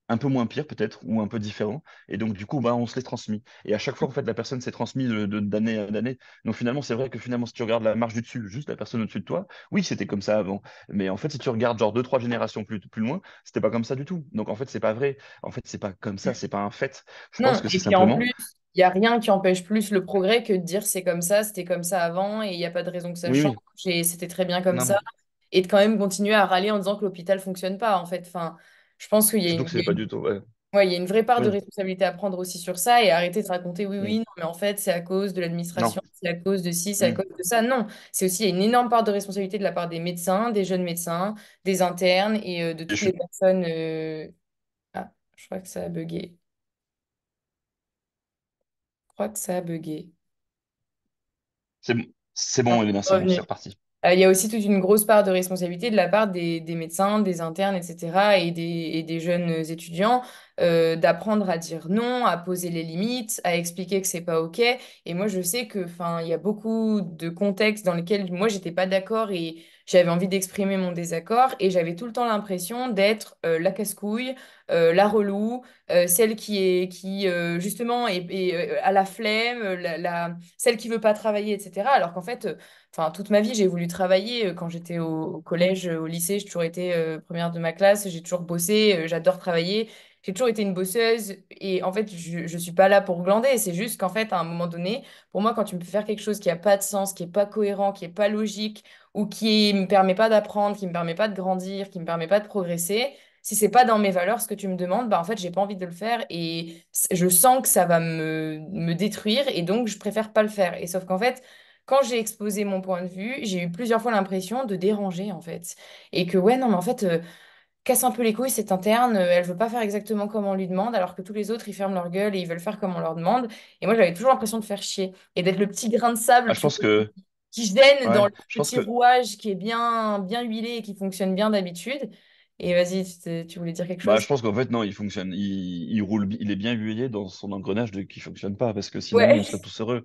un peu moins pire peut-être, ou un peu différent. Et donc, du coup, bah, on se l'est transmis. Et à chaque fois, en fait, la personne s'est transmise d'année à d'année. Donc, finalement, c'est vrai que finalement, si tu regardes la marche du dessus, juste la personne au-dessus de toi, oui, c'était comme ça avant. Mais en fait, si tu regardes genre deux, trois générations plus loin, c'était pas comme ça du tout. Donc, en fait, c'est pas vrai. En fait, c'est pas comme ça, c'est pas un fait. Je pense Non, que c'est et puis en simplement. plus, il n'y a rien qui empêche plus le progrès que de dire c'est comme ça, c'était comme ça avant et il n'y a pas de raison que ça Oui, change oui. et c'était très bien comme Non, ça. non. Et de quand même continuer à râler en disant que l'hôpital fonctionne pas, en fait. Enfin, je pense qu'il y a Surtout une, que c'est pas du tout. Ouais. ouais, il y a une vraie part de Oui. responsabilité à prendre aussi sur ça et arrêter de raconter oui, oui, Mm. non, mais en fait, c'est à cause de Non. l'administration, c'est à cause de ci, c'est à Mm. cause de ça. Non, c'est aussi il y a une énorme part de responsabilité de la part des médecins, des jeunes médecins, des internes et de Et toutes les personnes. Ah, je crois que ça a bugué. Je crois que ça a bugué. c'est bon. C'est Non, bon, Elena, c'est bon, revenu. c'est reparti. Il y a aussi toute une grosse part de responsabilité de la part des médecins, des internes, etc., et des jeunes étudiants, d'apprendre à dire non, à poser les limites, à expliquer que c'est pas OK. Et moi, je sais que, enfin, il y a beaucoup de contextes dans lesquels moi, j'étais pas d'accord et j'avais envie d'exprimer mon désaccord, et j'avais tout le temps l'impression d'être la casse-couille, la relou, celle qui justement a la flemme, celle qui veut pas travailler, etc. Alors qu'en fait, enfin, toute ma vie, j'ai voulu travailler. Quand j'étais au collège, au lycée, j'ai toujours été première de ma classe, j'ai toujours bossé, j'adore travailler. J'ai toujours été une bosseuse et en fait, je suis pas là pour glander. C'est juste qu'en fait, à un moment donné, pour moi, quand tu me fais faire quelque chose qui a pas de sens, qui est pas cohérent, qui est pas logique ou qui me permet pas d'apprendre, qui me permet pas de grandir, qui me permet pas de progresser, si c'est pas dans mes valeurs ce que tu me demandes, bah en fait, j'ai pas envie de le faire et je sens que ça va me détruire et donc je préfère pas le faire. Et sauf qu'en fait, quand j'ai exposé mon point de vue, j'ai eu plusieurs fois l'impression de déranger, en fait. Et que, ouais, non, mais en fait, casse un peu les couilles, cette interne, elle veut pas faire exactement comme on lui demande, alors que tous les autres, ils ferment leur gueule et ils veulent faire comme on leur demande. Et moi, j'avais toujours l'impression de faire chier et d'être le petit grain de sable, Ah, je tu pense vois, que. qui gêne dans Ouais, le je pense petit que. rouage qui est bien huilé et qui fonctionne bien d'habitude. Et vas-y, tu voulais dire quelque Bah, chose? je pense qu'en fait, non, il fonctionne. Il roule, il est bien huilé dans son engrenage qui fonctionne pas, parce que sinon, on serait Ouais, tous heureux.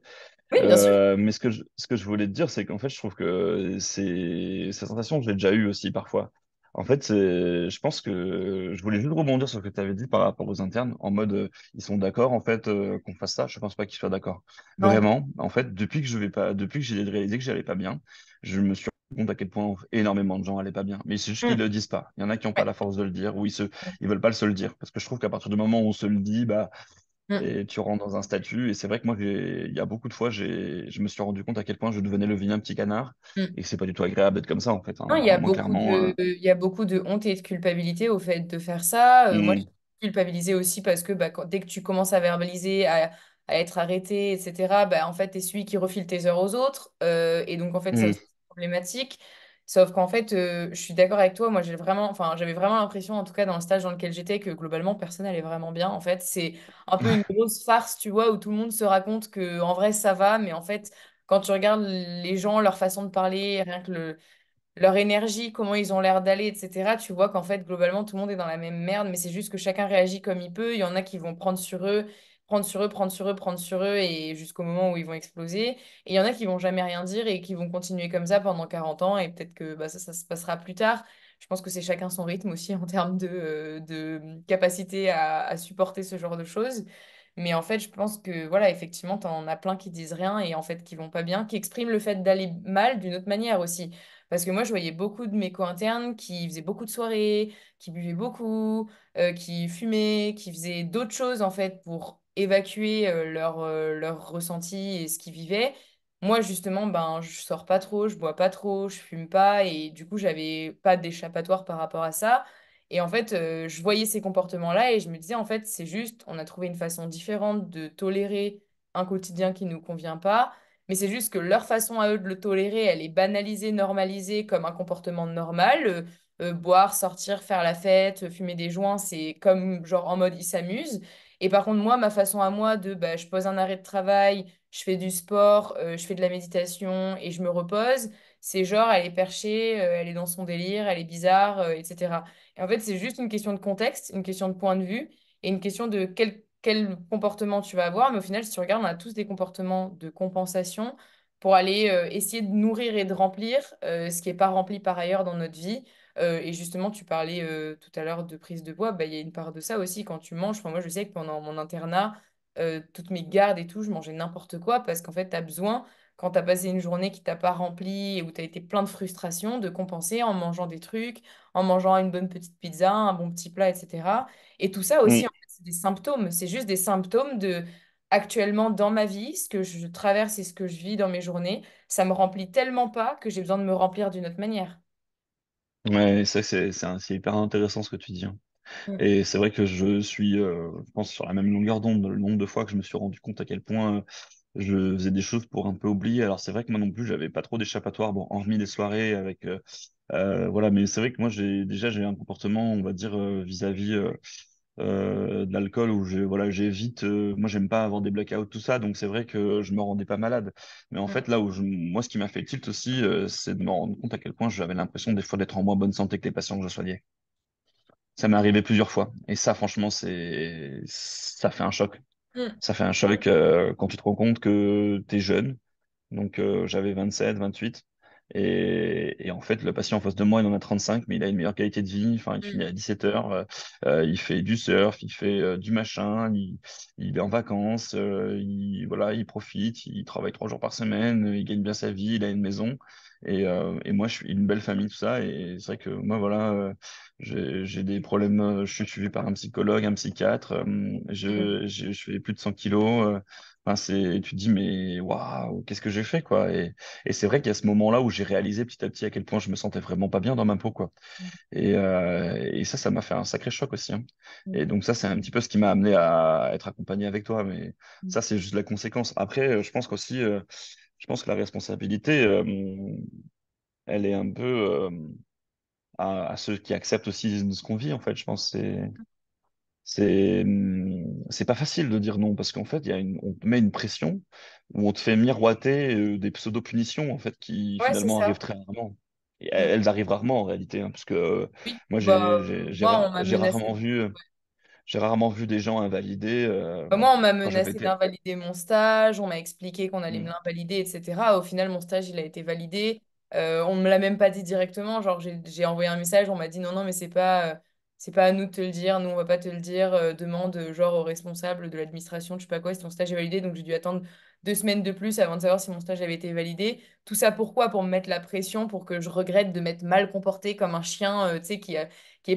oui, bien sûr. Mais ce que je voulais te dire, c'est qu'en fait, je trouve que cette sensation, je l'ai déjà eue aussi parfois. En fait, je pense que je voulais juste rebondir sur ce que tu avais dit par rapport aux internes, en mode, ils sont d'accord, en fait, qu'on fasse ça. Je pense pas qu'ils soient d'accord. Ouais. Vraiment, en fait, depuis que j'ai réalisé que j'allais pas bien, je me suis rendu compte à quel point énormément de gens allaient pas bien. Mais c'est juste qu'ils Mm. le disent pas. Il y en a qui n'ont pas Ouais. la force de le dire, ou ils veulent pas se le dire. Parce que je trouve qu'à partir du moment où on se le dit, bah, Mm. et tu rentres dans un statut. Et c'est vrai que moi, il y a beaucoup de fois, je me suis rendu compte à quel point je devenais le vilain petit canard Mm. et que c'est pas du tout agréable d'être comme ça, en fait, Non, hein. Vraiment, clairement. il y a beaucoup de honte et de culpabilité au fait de faire ça. Moi, je Hum, suis culpabilisée aussi parce que bah, dès que tu commences à verbaliser, à être arrêté, etc., bah, en fait, tu es celui qui refile tes heures aux autres. Et donc, en fait, ça hum. devient problématique. Sauf qu'en fait, je suis d'accord avec toi. Moi, enfin, j'avais vraiment l'impression, en tout cas dans le stage dans lequel j'étais, que globalement, personne n'allait vraiment bien. En fait, c'est un peu une grosse farce, tu vois, où tout le monde se raconte que en vrai, ça va. Mais en fait, quand tu regardes les gens, leur façon de parler, rien que leur énergie, comment ils ont l'air d'aller, etc. Tu vois qu'en fait, globalement, tout le monde est dans la même merde, mais c'est juste que chacun réagit comme il peut. Il y en a qui vont prendre sur eux, prendre sur eux, prendre sur eux, prendre sur eux, et jusqu'au moment où ils vont exploser. Et il y en a qui vont jamais rien dire et qui vont continuer comme ça pendant 40 ans, et peut-être que bah, ça se passera plus tard. Je pense que c'est chacun son rythme aussi en termes de capacité à supporter ce genre de choses. Mais en fait, je pense que, voilà, effectivement, t'en as plein qui disent rien et en fait qui vont pas bien, qui expriment le fait d'aller mal d'une autre manière aussi. Parce que moi, je voyais beaucoup de mes co-internes qui faisaient beaucoup de soirées, qui buvaient beaucoup, qui fumaient, qui faisaient d'autres choses en fait pour évacuer leur ressenti et ce qu'ils vivaient. Moi, justement, ben, je sors pas trop, je bois pas trop, je fume pas et du coup, j'avais pas d'échappatoire par rapport à ça. Et en fait, je voyais ces comportements-là et je me disais, en fait, c'est juste, on a trouvé une façon différente de tolérer un quotidien qui ne nous convient pas. Mais c'est juste que leur façon à eux de le tolérer, elle est banalisée, normalisée comme un comportement normal. Boire, sortir, faire la fête, fumer des joints, c'est comme genre en mode ils s'amusent. Et par contre, moi, ma façon à moi de, bah, je pose un arrêt de travail, je fais du sport, je fais de la méditation et je me repose, c'est genre, elle est perchée, elle est dans son délire, elle est bizarre, etc. Et en fait, c'est juste une question de contexte, une question de point de vue et une question de quel comportement tu vas avoir. Mais au final, si tu regardes, on a tous des comportements de compensation pour aller essayer de nourrir et de remplir ce qui n'est pas rempli par ailleurs dans notre vie. Et justement, tu parlais tout à l'heure de prise de poids, bah, il y a une part de ça aussi quand tu manges. Enfin, moi, je sais que pendant mon internat, toutes mes gardes et tout, je mangeais n'importe quoi parce qu'en fait, tu as besoin, quand tu as passé une journée qui t'a pas rempli et où tu as été plein de frustration, de compenser en mangeant des trucs, en mangeant une bonne petite pizza, un bon petit plat, etc. Et tout ça aussi, en fait, c'est des symptômes. C'est juste des symptômes de, actuellement, dans ma vie, ce que je traverse et ce que je vis dans mes journées, ça me remplit tellement pas que j'ai besoin de me remplir d'une autre manière. Ouais, ça c'est hyper intéressant ce que tu dis, hein. Mm. Et c'est vrai que je suis, je pense, sur la même longueur d'onde, le nombre de fois que je me suis rendu compte à quel point je faisais des choses pour un peu oublier. Alors c'est vrai que moi non plus, j'avais pas trop d'échappatoire, bon, hormis les soirées avec, voilà, mais c'est vrai que moi j'ai un comportement, on va dire, vis-à-vis de l'alcool où voilà, j'évite, moi j'aime pas avoir des blackouts, tout ça, donc c'est vrai que je me rendais pas malade. Mais en Mm. fait, là où moi, ce qui m'a fait tilt aussi, c'est de me rendre compte à quel point j'avais l'impression des fois d'être en moins bonne santé que les patients que je soignais. Ça m'est arrivé plusieurs fois. Et ça, franchement, ça fait un choc. Mm. Ça fait un choc quand tu te rends compte que tu es jeune. Donc j'avais 27, 28. Et en fait, le patient en face de moi, il en a 35, mais il a une meilleure qualité de vie. Enfin, il finit Mm. à 17 heures. Il fait du surf, il fait du machin, il est en vacances, voilà, il profite, il travaille 3 jours par semaine, il gagne bien sa vie, il a une maison. Et moi, je suis une belle famille, tout ça. Et c'est vrai que moi, voilà, j'ai des problèmes. Je suis suivi par un psychologue, un psychiatre. Mm. Je fais plus de 100 kilos. Enfin, tu te dis, mais waouh, qu'est-ce que j'ai fait, quoi? Et c'est vrai qu'il y a ce moment-là où j'ai réalisé petit à petit à quel point je me sentais vraiment pas bien dans ma peau, quoi. Et ça m'a fait un sacré choc aussi, hein. Mm. Et donc ça, c'est un petit peu ce qui m'a amené à être accompagné avec toi. Mais Mm. ça, c'est juste la conséquence. Après, je pense qu'aussi, je pense que la responsabilité, elle est un peu à ceux qui acceptent aussi ce qu'on vit, en fait. Je pense que c'est pas facile de dire non parce qu'en fait, on te met une pression où on te fait miroiter des pseudo-punitions en fait qui Ouais, c'est finalement arrivent ça. très rarement. Et Mm. elles arrivent rarement en réalité, hein, parce que Oui, moi bah, moi, on m'a menacé. j'ai rarement vu des gens invalidés Bah, moi, on m'a quand j'avais menacé été. d'invalider mon stage, on m'a expliqué qu'on allait me Hmm, l'invalider, etc. Au final, mon stage, il a été validé. On ne me l'a même pas dit directement. Genre, j'ai envoyé un message, on m'a dit non, non, mais c'est pas à nous de te le dire, nous, on va pas te le dire. Demande, genre, au responsable de l'administration, je sais pas quoi, si ton stage est validé. Donc, j'ai dû attendre 2 semaines de plus avant de savoir si mon stage avait été validé. Tout ça, pourquoi? Pour me mettre la pression, pour que je regrette de m'être mal comportée comme un chien, tu sais, qui a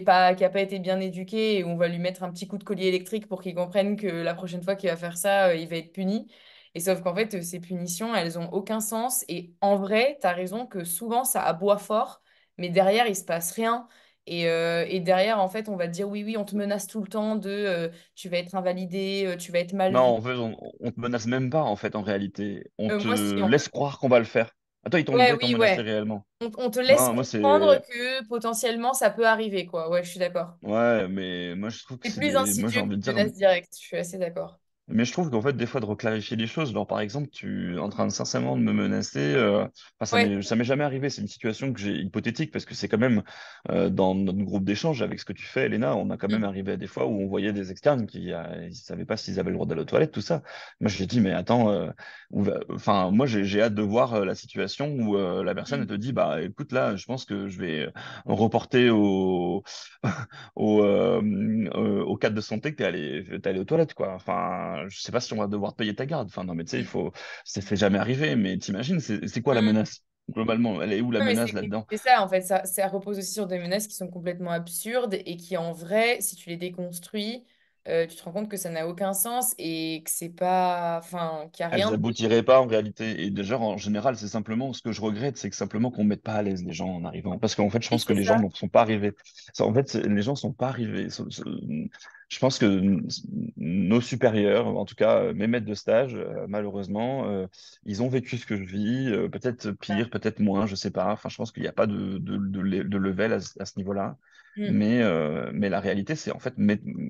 pas été bien éduqué et on va lui mettre un petit coup de collier électrique pour qu'il comprenne que la prochaine fois qu'il va faire ça, il va être puni. Et sauf qu'en fait, ces punitions, elles ont aucun sens. Et en vrai, tu as raison que souvent, ça aboie fort, mais derrière, il se passe rien. Et derrière, en fait, on va te dire oui, oui, on te menace tout le temps de tu vas être invalidé, tu vas être mal Non, vu. en fait, on te menace même pas en fait en réalité. On Moi, si, te en laisse fait. croire qu'on va le faire. Ah, toi, Ouais, ils t'ont oui, menacé ouais. réellement. On te laisse Non, moi comprendre c'est que potentiellement, ça peut arriver, quoi. Ouais, je suis d'accord. ouais, mais moi je trouve que C'est c'est plus moi j'ai insidieux envie de qu'une dire. menace directe, je suis assez d'accord. Mais je trouve qu'en fait, des fois, de reclarifier les choses, genre par exemple, tu es en train de sincèrement de me menacer, enfin, Ouais. ça m'est jamais arrivé, c'est une situation que j'ai hypothétique, parce que c'est quand même dans notre groupe d'échange avec ce que tu fais, Elena, on a quand même Mm. arrivé à des fois où on voyait des externes qui ils savaient pas s'ils avaient le droit d'aller aux toilettes, tout ça. Moi, j'ai dit, mais attends, enfin, moi, j'ai hâte de voir la situation où la personne elle Mm. te dit, bah écoute, là, je pense que je vais reporter au cadre de santé que t'es allé aux toilettes, quoi. Enfin, je sais pas si on va devoir te payer ta garde. Enfin, non, mais tu sais, Oui. c'est jamais arrivé, mais t'imagines, c'est quoi la Mm. menace? Globalement, elle est où la Ouais, mais menace là-dedans? c'est ça, en fait, ça repose aussi sur des menaces qui sont complètement absurdes et qui, en vrai, si tu les déconstruis, tu te rends compte que ça n'a aucun sens et que c'est pas, enfin, qu'il n'y a Elles rien. aboutiraient pas en réalité. Et déjà, en général, c'est simplement ce que je regrette, c'est que simplement qu'on ne mette pas à l'aise les gens en arrivant. Parce qu'en fait, je Oui, pense que c'est les gens ça. n'en sont pas arrivés. En fait, les gens sont pas arrivés. Je pense que nos supérieurs, en tout cas mes maîtres de stage, malheureusement, ils ont vécu ce que je vis, peut-être pire, peut-être moins, je sais pas. Enfin, je pense qu'il n'y a pas de level à ce niveau-là. Mm. Mais la réalité, c'est en fait,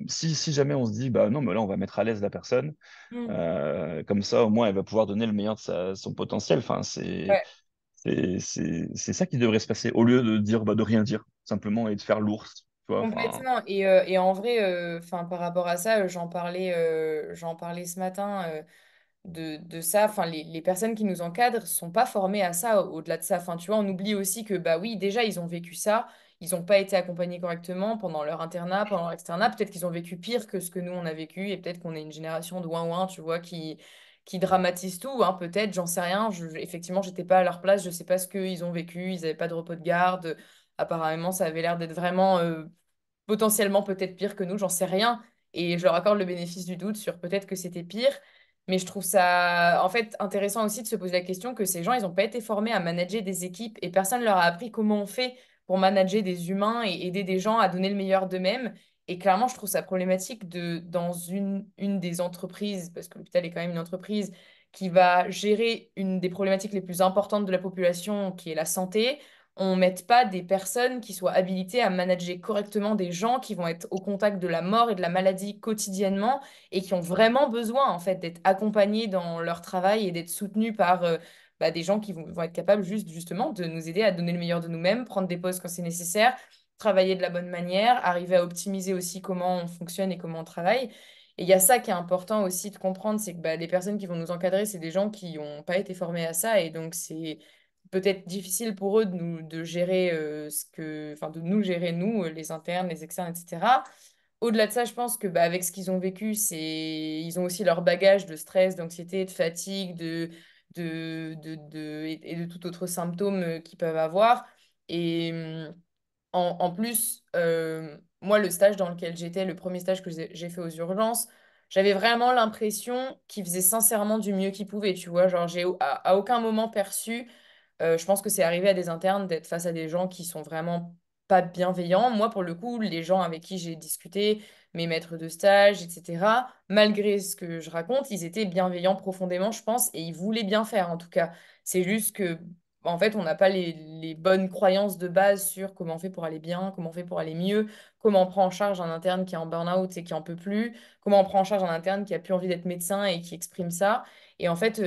si jamais on se dit, bah non, mais là, on va mettre à l'aise la personne. Mm. Comme ça, au moins, elle va pouvoir donner le meilleur de son potentiel. Enfin, Ouais. c'est ça qui devrait se passer, au lieu de dire, bah, de rien dire, simplement, et de faire l'ours. Tu vois, enfin, Complètement. Et en vrai, enfin, par rapport à ça, j'en parlais ce matin. De ça, enfin, les personnes qui nous encadrent sont pas formées à ça au-delà de ça. Enfin, tu vois, on oublie aussi que, bah oui, déjà, ils ont vécu ça, ils n'ont pas été accompagnés correctement pendant leur internat, pendant leur externat. Peut-être qu'ils ont vécu pire que ce que nous, on a vécu, et peut-être qu'on est une génération de ouin-ouin, tu vois, qui dramatise tout, hein, peut-être, j'en sais rien. Effectivement, j'étais pas à leur place, je sais pas ce qu'ils ont vécu, ils n'avaient pas de repos de garde. Apparemment, ça avait l'air d'être vraiment potentiellement peut-être pire que nous, j'en sais rien. Et je leur accorde le bénéfice du doute sur peut-être que c'était pire. Mais je trouve ça, en fait, intéressant aussi de se poser la question que ces gens, ils n'ont pas été formés à manager des équipes et personne leur a appris comment on fait pour manager des humains et aider des gens à donner le meilleur d'eux-mêmes. Et clairement, je trouve ça problématique dans une des entreprises, parce que l'hôpital est quand même une entreprise qui va gérer une des problématiques les plus importantes de la population, qui est la santé, on ne mette pas des personnes qui soient habilitées à manager correctement des gens qui vont être au contact de la mort et de la maladie quotidiennement et qui ont vraiment besoin en fait d'être accompagnés dans leur travail et d'être soutenus par bah, des gens qui vont être capables justement de nous aider à donner le meilleur de nous-mêmes, prendre des pauses quand c'est nécessaire, travailler de la bonne manière, arriver à optimiser aussi comment on fonctionne et comment on travaille. Et il y a ça qui est important aussi de comprendre, c'est que bah, les personnes qui vont nous encadrer, c'est des gens qui n'ont pas été formés à ça et donc c'est peut-être difficile pour eux de gérer enfin de nous gérer nous, les internes, les externes, etc. Au-delà de ça, je pense que bah, avec ce qu'ils ont vécu, ils ont aussi leur bagage de stress, d'anxiété, de fatigue, et de tout autre symptôme qu'ils peuvent avoir. Et en plus, moi, le stage dans lequel j'étais, le premier stage que j'ai fait aux urgences, j'avais vraiment l'impression qu'ils faisaient sincèrement du mieux qu'ils pouvaient, tu vois. Genre, j'ai à aucun moment perçu je pense que c'est arrivé à des internes d'être face à des gens qui sont vraiment pas bienveillants. Moi, pour le coup, les gens avec qui j'ai discuté, mes maîtres de stage, etc., malgré ce que je raconte, ils étaient bienveillants profondément, je pense, et ils voulaient bien faire, en tout cas. C'est juste que, en fait, on n'a pas les bonnes croyances de base sur comment on fait pour aller bien, comment on fait pour aller mieux, comment on prend en charge un interne qui est en burn-out et qui en peut plus, comment on prend en charge un interne qui a plus envie d'être médecin et qui exprime ça. Et en fait,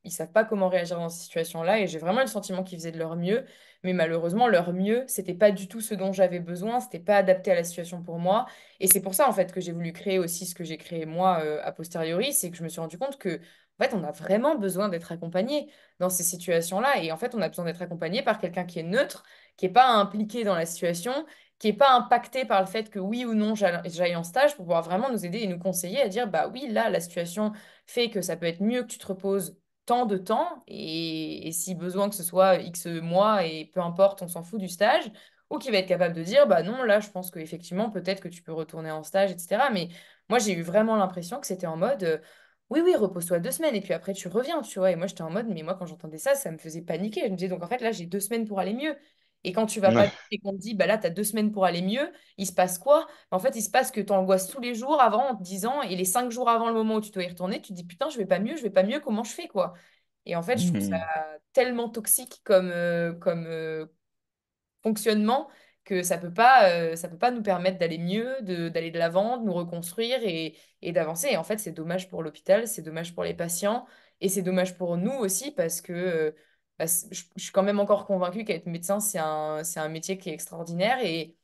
ils savent pas comment réagir dans ces situations-là. Et j'ai vraiment le sentiment qu'ils faisaient de leur mieux. Mais malheureusement, leur mieux, c'était pas du tout ce dont j'avais besoin. C'était pas adapté à la situation pour moi. Et c'est pour ça, en fait, que j'ai voulu créer aussi ce que j'ai créé moi a posteriori. C'est que je me suis rendu compte que, en fait, on a vraiment besoin d'être accompagné dans ces situations-là. Et en fait, on a besoin d'être accompagné par quelqu'un qui est neutre, qui est pas impliqué dans la situation, qui est pas impacté par le fait que oui ou non j'aille en stage pour pouvoir vraiment nous aider et nous conseiller à dire, bah oui, là, la situation fait que ça peut être mieux que tu te reposes tant de temps et si besoin que ce soit X mois et peu importe, on s'en fout du stage, ou qui va être capable de dire, bah non, là, je pense qu'effectivement, peut-être que tu peux retourner en stage, etc. Mais moi, j'ai eu vraiment l'impression que c'était en mode, oui, oui, repose-toi 2 semaines et puis après, tu reviens, tu vois. Et moi, j'étais en mode, mais moi, quand j'entendais ça, ça me faisait paniquer. Je me disais, donc en fait, là, j'ai 2 semaines pour aller mieux. Et quand tu vas pas ouais. bien et qu'on te dit, bah là, tu as 2 semaines pour aller mieux, il se passe quoi? En fait, il se passe que tu angoisses tous les jours avant en te disant, et les 5 jours avant le moment où tu dois y retourner, tu te dis, putain, je vais pas mieux, comment je fais, quoi? Et en fait, je trouve ça Mhm. tellement toxique comme fonctionnement que ça peut pas nous permettre d'aller mieux, d'aller de l'avant, de nous reconstruire et d'avancer. Et en fait, c'est dommage pour l'hôpital, c'est dommage pour les patients et c'est dommage pour nous aussi parce que bah, je suis quand même encore convaincue qu'être médecin, c'est un métier qui est extraordinaire et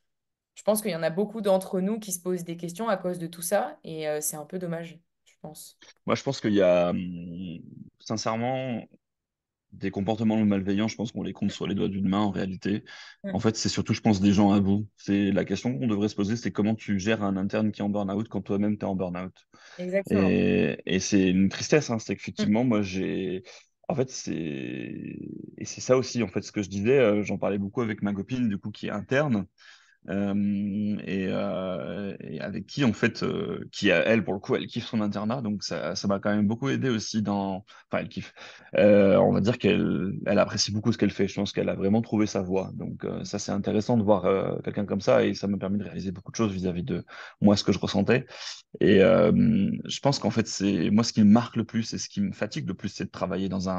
je pense qu'il y en a beaucoup d'entre nous qui se posent des questions à cause de tout ça et c'est un peu dommage, je pense. Moi, je pense qu'il y a, sincèrement, des comportements malveillants, je pense qu'on les compte sur les doigts d'une main en réalité. En Mm. fait, c'est surtout, je pense, des gens à bout. C'est la question qu'on devrait se poser, c'est comment tu gères un interne qui est en burn-out quand toi-même tu es en burn-out. Exactement. Et c'est une tristesse, hein, c'est Mm. qu'effectivement, moi, j'ai. En fait, c'est. Et c'est ça aussi, en fait, ce que je disais, j'en parlais beaucoup avec ma copine, du coup, qui est interne. et avec qui, en fait, qui, elle, pour le coup, elle kiffe son internat. Donc, ça m'a quand même beaucoup aidé aussi dans. Enfin, elle kiffe. On va dire qu'elle apprécie beaucoup ce qu'elle fait. Je pense qu'elle a vraiment trouvé sa voie. Donc, ça, c'est intéressant de voir quelqu'un comme ça. Et ça m'a permis de réaliser beaucoup de choses vis-à-vis de moi, ce que je ressentais. Et je pense qu'en fait, c'est moi ce qui me marque le plus et ce qui me fatigue le plus, c'est de travailler dans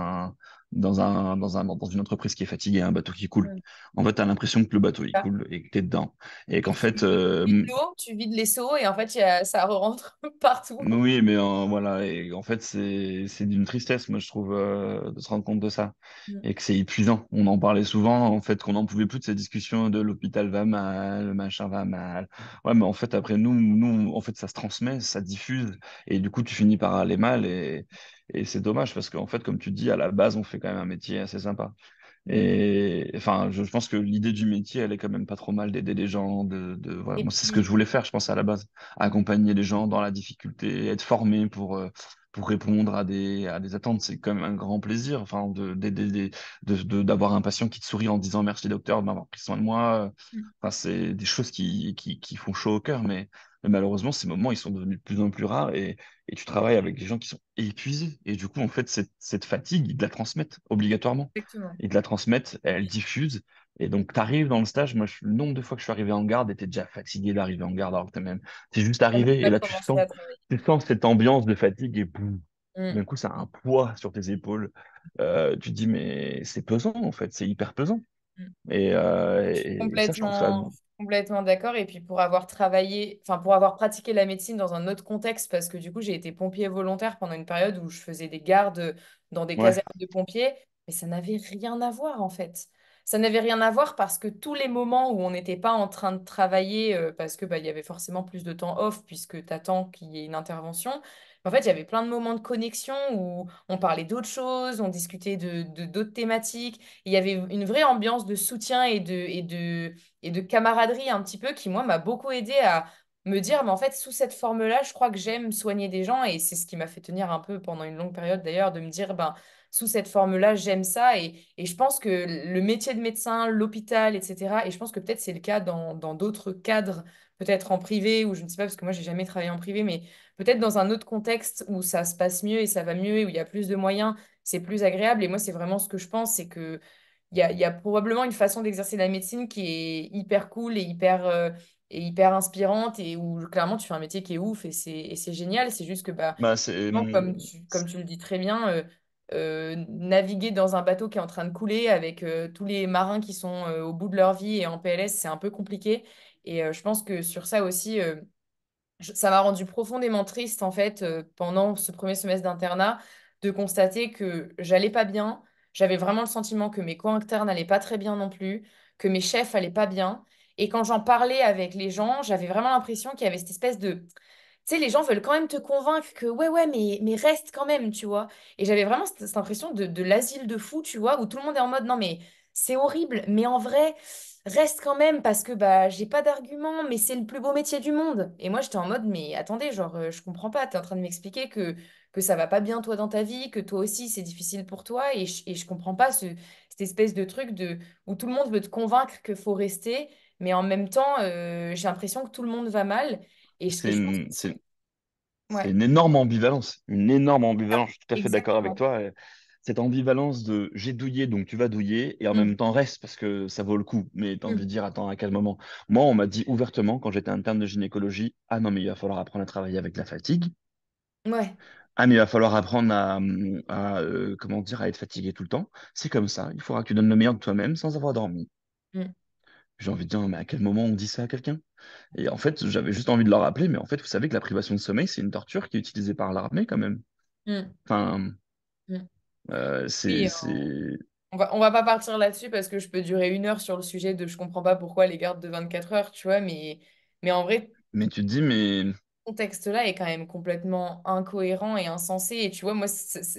une entreprise qui est fatiguée, un bateau qui coule. Mm. En fait, tu as l'impression que le bateau il Ah. coule et que tu es dedans. Et qu'en Et fait, tu vides l'eau, tu vides les seaux et en fait, ça rentre partout. oui, mais voilà, et en fait, c'est d'une tristesse, moi, je trouve, de se rendre compte de ça. Mm. Et que c'est épuisant. On en parlait souvent, en fait, qu'on n'en pouvait plus de ces discussions de l'hôpital va mal, le machin va mal. Ouais, mais en fait, après, en fait, ça se transmet, ça diffuse, et du coup, tu finis par aller mal, et c'est dommage, parce qu'en fait, comme tu dis, à la base, on fait quand même un métier assez sympa. Mm. Et enfin, je pense que l'idée du métier, elle est quand même pas trop mal d'aider les gens. Voilà. Et Moi, c'est ce que je puis, voulais faire, je pense, à la base. Accompagner les gens dans la difficulté, être formé pour répondre à des attentes, c'est quand même un grand plaisir. Enfin, d'avoir un patient qui te sourit en disant merci docteur de m'avoir pris soin de moi. Enfin, c'est des choses qui font chaud au cœur, mais malheureusement, ces moments, ils sont devenus de plus en plus rares et tu travailles avec des gens qui sont épuisés. Et du coup, en fait, cette fatigue, ils te la transmettent obligatoirement. exactement. Ils te la transmettent, elle diffuse. Et donc, tu arrives dans le stage. Moi, le nombre de fois que je suis arrivé en garde, et t'es déjà fatigué d'arriver en garde alors que t'es juste T'as même arrivé. Et pas là, commencé à travailler. tu sens cette ambiance de fatigue et boum. Mm. D'un coup, ça a un poids sur tes épaules. Tu te dis, mais c'est pesant, en fait. C'est hyper pesant. Mm. Et ça, je trouve ça. Complètement d'accord. Et puis pour avoir travaillé, enfin pour avoir pratiqué la médecine dans un autre contexte, parce que du coup j'ai été pompier volontaire pendant une période où je faisais des gardes dans des Ouais. casernes de pompiers, mais ça n'avait rien à voir en fait. Ça n'avait rien à voir parce que tous les moments où on n'était pas en train de travailler, parce que bah, il y avait forcément plus de temps off puisque tu attends qu'il y ait une intervention. En fait, il y avait plein de moments de connexion où on parlait d'autres choses, on discutait de d'autres thématiques. Il y avait une vraie ambiance de soutien et de camaraderie un petit peu qui, moi, m'a beaucoup aidé à me dire, mais en fait, sous cette forme-là, je crois que j'aime soigner des gens et c'est ce qui m'a fait tenir un peu pendant une longue période d'ailleurs, de me dire, ben, sous cette forme-là, j'aime ça et je pense que le métier de médecin, l'hôpital, etc., et je pense que peut-être c'est le cas dans d'autres cadres, peut-être en privé ou je ne sais pas, parce que moi, j'ai jamais travaillé en privé, mais peut-être dans un autre contexte où ça se passe mieux et ça va mieux et où il y a plus de moyens, c'est plus agréable et moi, c'est vraiment ce que je pense, c'est que il y a probablement une façon d'exercer la médecine qui est hyper cool et hyper inspirante et où clairement tu fais un métier qui est ouf et c'est génial. C'est juste que, bah, Bah, comme tu le dis très bien, naviguer dans un bateau qui est en train de couler avec tous les marins qui sont au bout de leur vie et en PLS, c'est un peu compliqué. Et je pense que sur ça aussi, ça m'a rendu profondément triste en fait pendant ce premier semestre d'internat de constater que j'allais pas bien. J'avais vraiment le sentiment que mes co-internes n'allaient pas très bien non plus, que mes chefs allaient pas bien. Et quand j'en parlais avec les gens, j'avais vraiment l'impression qu'il y avait cette espèce de... Tu sais, les gens veulent quand même te convaincre que ouais, mais reste quand même, tu vois. Et j'avais vraiment cette impression de l'asile de fou, tu vois, où tout le monde est en mode non, mais c'est horrible, mais en vrai, reste quand même parce que bah j'ai pas d'argument, mais c'est le plus beau métier du monde. Et moi, j'étais en mode mais attendez, genre, je comprends pas, t'es en train de m'expliquer que ça va pas bien toi dans ta vie, que toi aussi c'est difficile pour toi, et je comprends pas cette espèce de truc où tout le monde veut te convaincre qu'il faut rester, mais en même temps, j'ai l'impression que tout le monde va mal. Et c'est je pense une, c'est C'est ouais, une énorme ambivalence, une énorme ambivalence. Je suis tout à fait d'accord avec exactement. toi. Cette ambivalence de j'ai douillé, donc tu vas douiller, et en Mm, même temps reste parce que ça vaut le coup. Mais tu as envie mm. de dire, attends, à quel moment? Moi, on m'a dit ouvertement quand j'étais interne de gynécologie, ah non, mais il va falloir apprendre à travailler avec la fatigue. Ouais. Ah, mais il va falloir apprendre comment dire, à être fatigué tout le temps. C'est comme ça. Il faudra que tu donnes le meilleur de toi-même sans avoir dormi. Mm, J'ai envie de dire, mais à quel moment on dit ça à quelqu'un? Et en fait, j'avais juste envie de leur rappeler, mais en fait, vous savez que la privation de sommeil, c'est une torture qui est utilisée par l'armée quand même. mm, Enfin, mm. c'est, Oui, c'est... on va pas partir là-dessus parce que je peux durer une heure sur le sujet de je comprends pas pourquoi les gardes de 24 heures, tu vois, mais en vrai, Mais tu te dis, mais ce contexte-là est quand même complètement incohérent et insensé. Et tu vois, moi,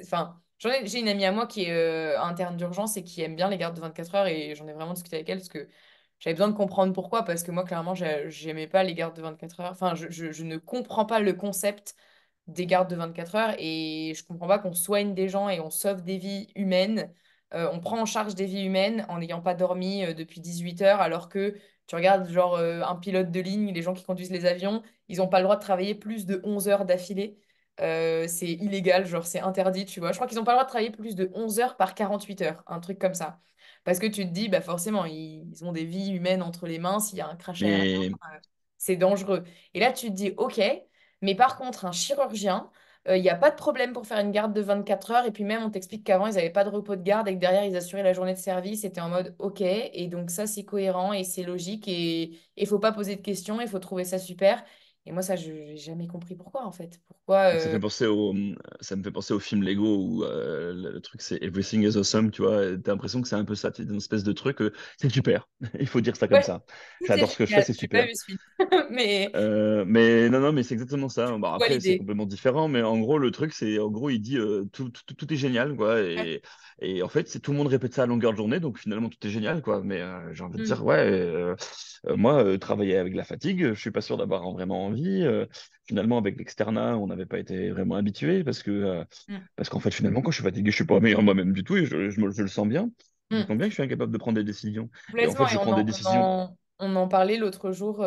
enfin, j'ai une amie à moi qui est interne d'urgence et qui aime bien les gardes de 24 heures et j'en ai vraiment discuté avec elle parce que j'avais besoin de comprendre pourquoi, parce que moi, clairement, j'aimais pas les gardes de 24 heures. Enfin, je ne comprends pas le concept des gardes de 24 heures et je comprends pas qu'on soigne des gens et on sauve des vies humaines. On prend en charge des vies humaines en n'ayant pas dormi depuis 18 heures alors que Tu regardes genre un pilote de ligne, les gens qui conduisent les avions, ils n'ont pas le droit de travailler plus de 11 heures d'affilée. C'est illégal, genre c'est interdit, tu vois. Je crois qu'ils n'ont pas le droit de travailler plus de 11 heures par 48 heures, un truc comme ça. Parce que tu te dis, bah forcément, ils ont des vies humaines entre les mains, s'il y a un crash aérien, Mais, c'est dangereux. Et là, tu te dis, ok, mais par contre, un chirurgien, il n'y a pas de problème pour faire une garde de 24 heures. Et puis même, on t'explique qu'avant, ils n'avaient pas de repos de garde et que derrière, ils assuraient la journée de service. C'était en mode, ok, et donc ça, c'est cohérent et c'est logique. Et il faut pas poser de questions, il faut trouver ça super. Et moi, ça, je n'ai jamais compris pourquoi, en fait. Pourquoi... Ça fait penser ça me fait penser au film Lego où le truc c'est Everything is awesome, tu vois. T'as l'impression que c'est un peu ça, t'es une espèce de truc, c'est super. Il faut dire ça comme Ouais, ça. tout est J'adore ce que je fais, génial. c'est J'ai pas super. vu ce film. Mais Mais non, non, mais c'est exactement ça. Bon, je vois après, c'est l'idée. complètement différent, mais en gros, le truc, c'est, en gros, il dit tout est génial, quoi. Ouais. Et en fait, c'est tout le monde répète ça à longueur de journée, donc finalement, tout est génial, quoi. Mais j'ai envie de dire, Mm, ouais, moi, travailler avec la fatigue, je suis pas sûr d'avoir vraiment envie. Finalement, avec l'externat, on n'avait pas été vraiment habitué mm, parce qu'en fait, finalement, quand je suis fatigué, je suis pas meilleur moi-même du tout et je le sens bien. Je mm. sens bien que je suis incapable de prendre des décisions. Et en fait, Complètement, et je prends des décisions. on en parlait l'autre jour